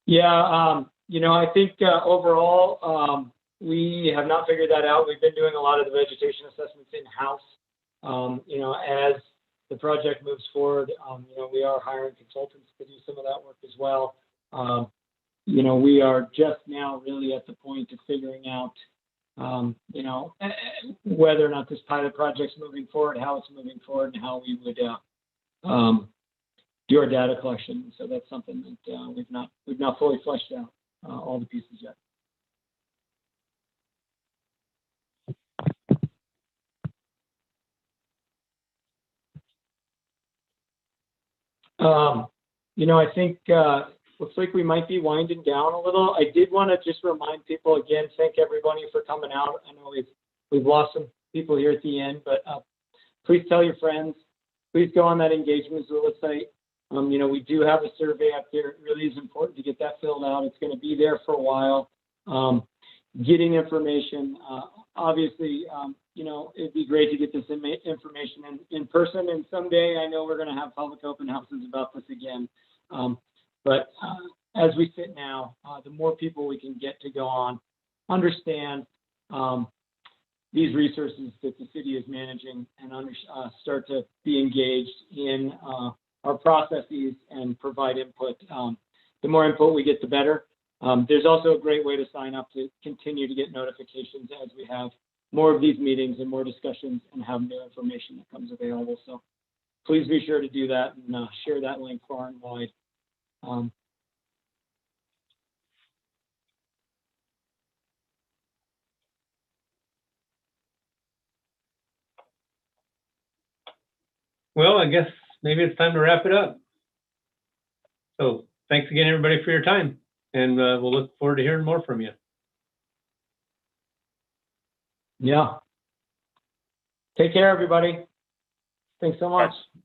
Yeah, I think overall, we have not figured that out. We've been doing a lot of the vegetation assessments in-house. As the project moves forward, we are hiring consultants to do some of that work as well. We are just now really at the point of figuring out, whether or not this pilot project's moving forward, how it's moving forward, and how we would do our data collection. So that's something that we've not fully fleshed out all the pieces yet. I think looks like we might be winding down a little. I did want to just remind people again, thank everybody for coming out. I know we've lost some people here at the end, but please tell your friends. Please go on that Engage Missoula site. We do have a survey up there. It really is important to get that filled out. It's going to be there for a while. Getting information, obviously, it'd be great to get this information in person. And someday I know we're going to have public open houses about this again. But as we sit now, the more people we can get to go on, understand these resources that the city is managing, and start to be engaged in our processes and provide input. The more input we get, the better. There's also a great way to sign up to continue to get notifications as we have more of these meetings and more discussions and have new information that comes available. So please be sure to do that and share that link far and wide. Well, I guess maybe it's time to wrap it up. So thanks again, everybody, for your time, and we'll look forward to hearing more from you. Yeah. Take care, everybody. Thanks so much. Bye.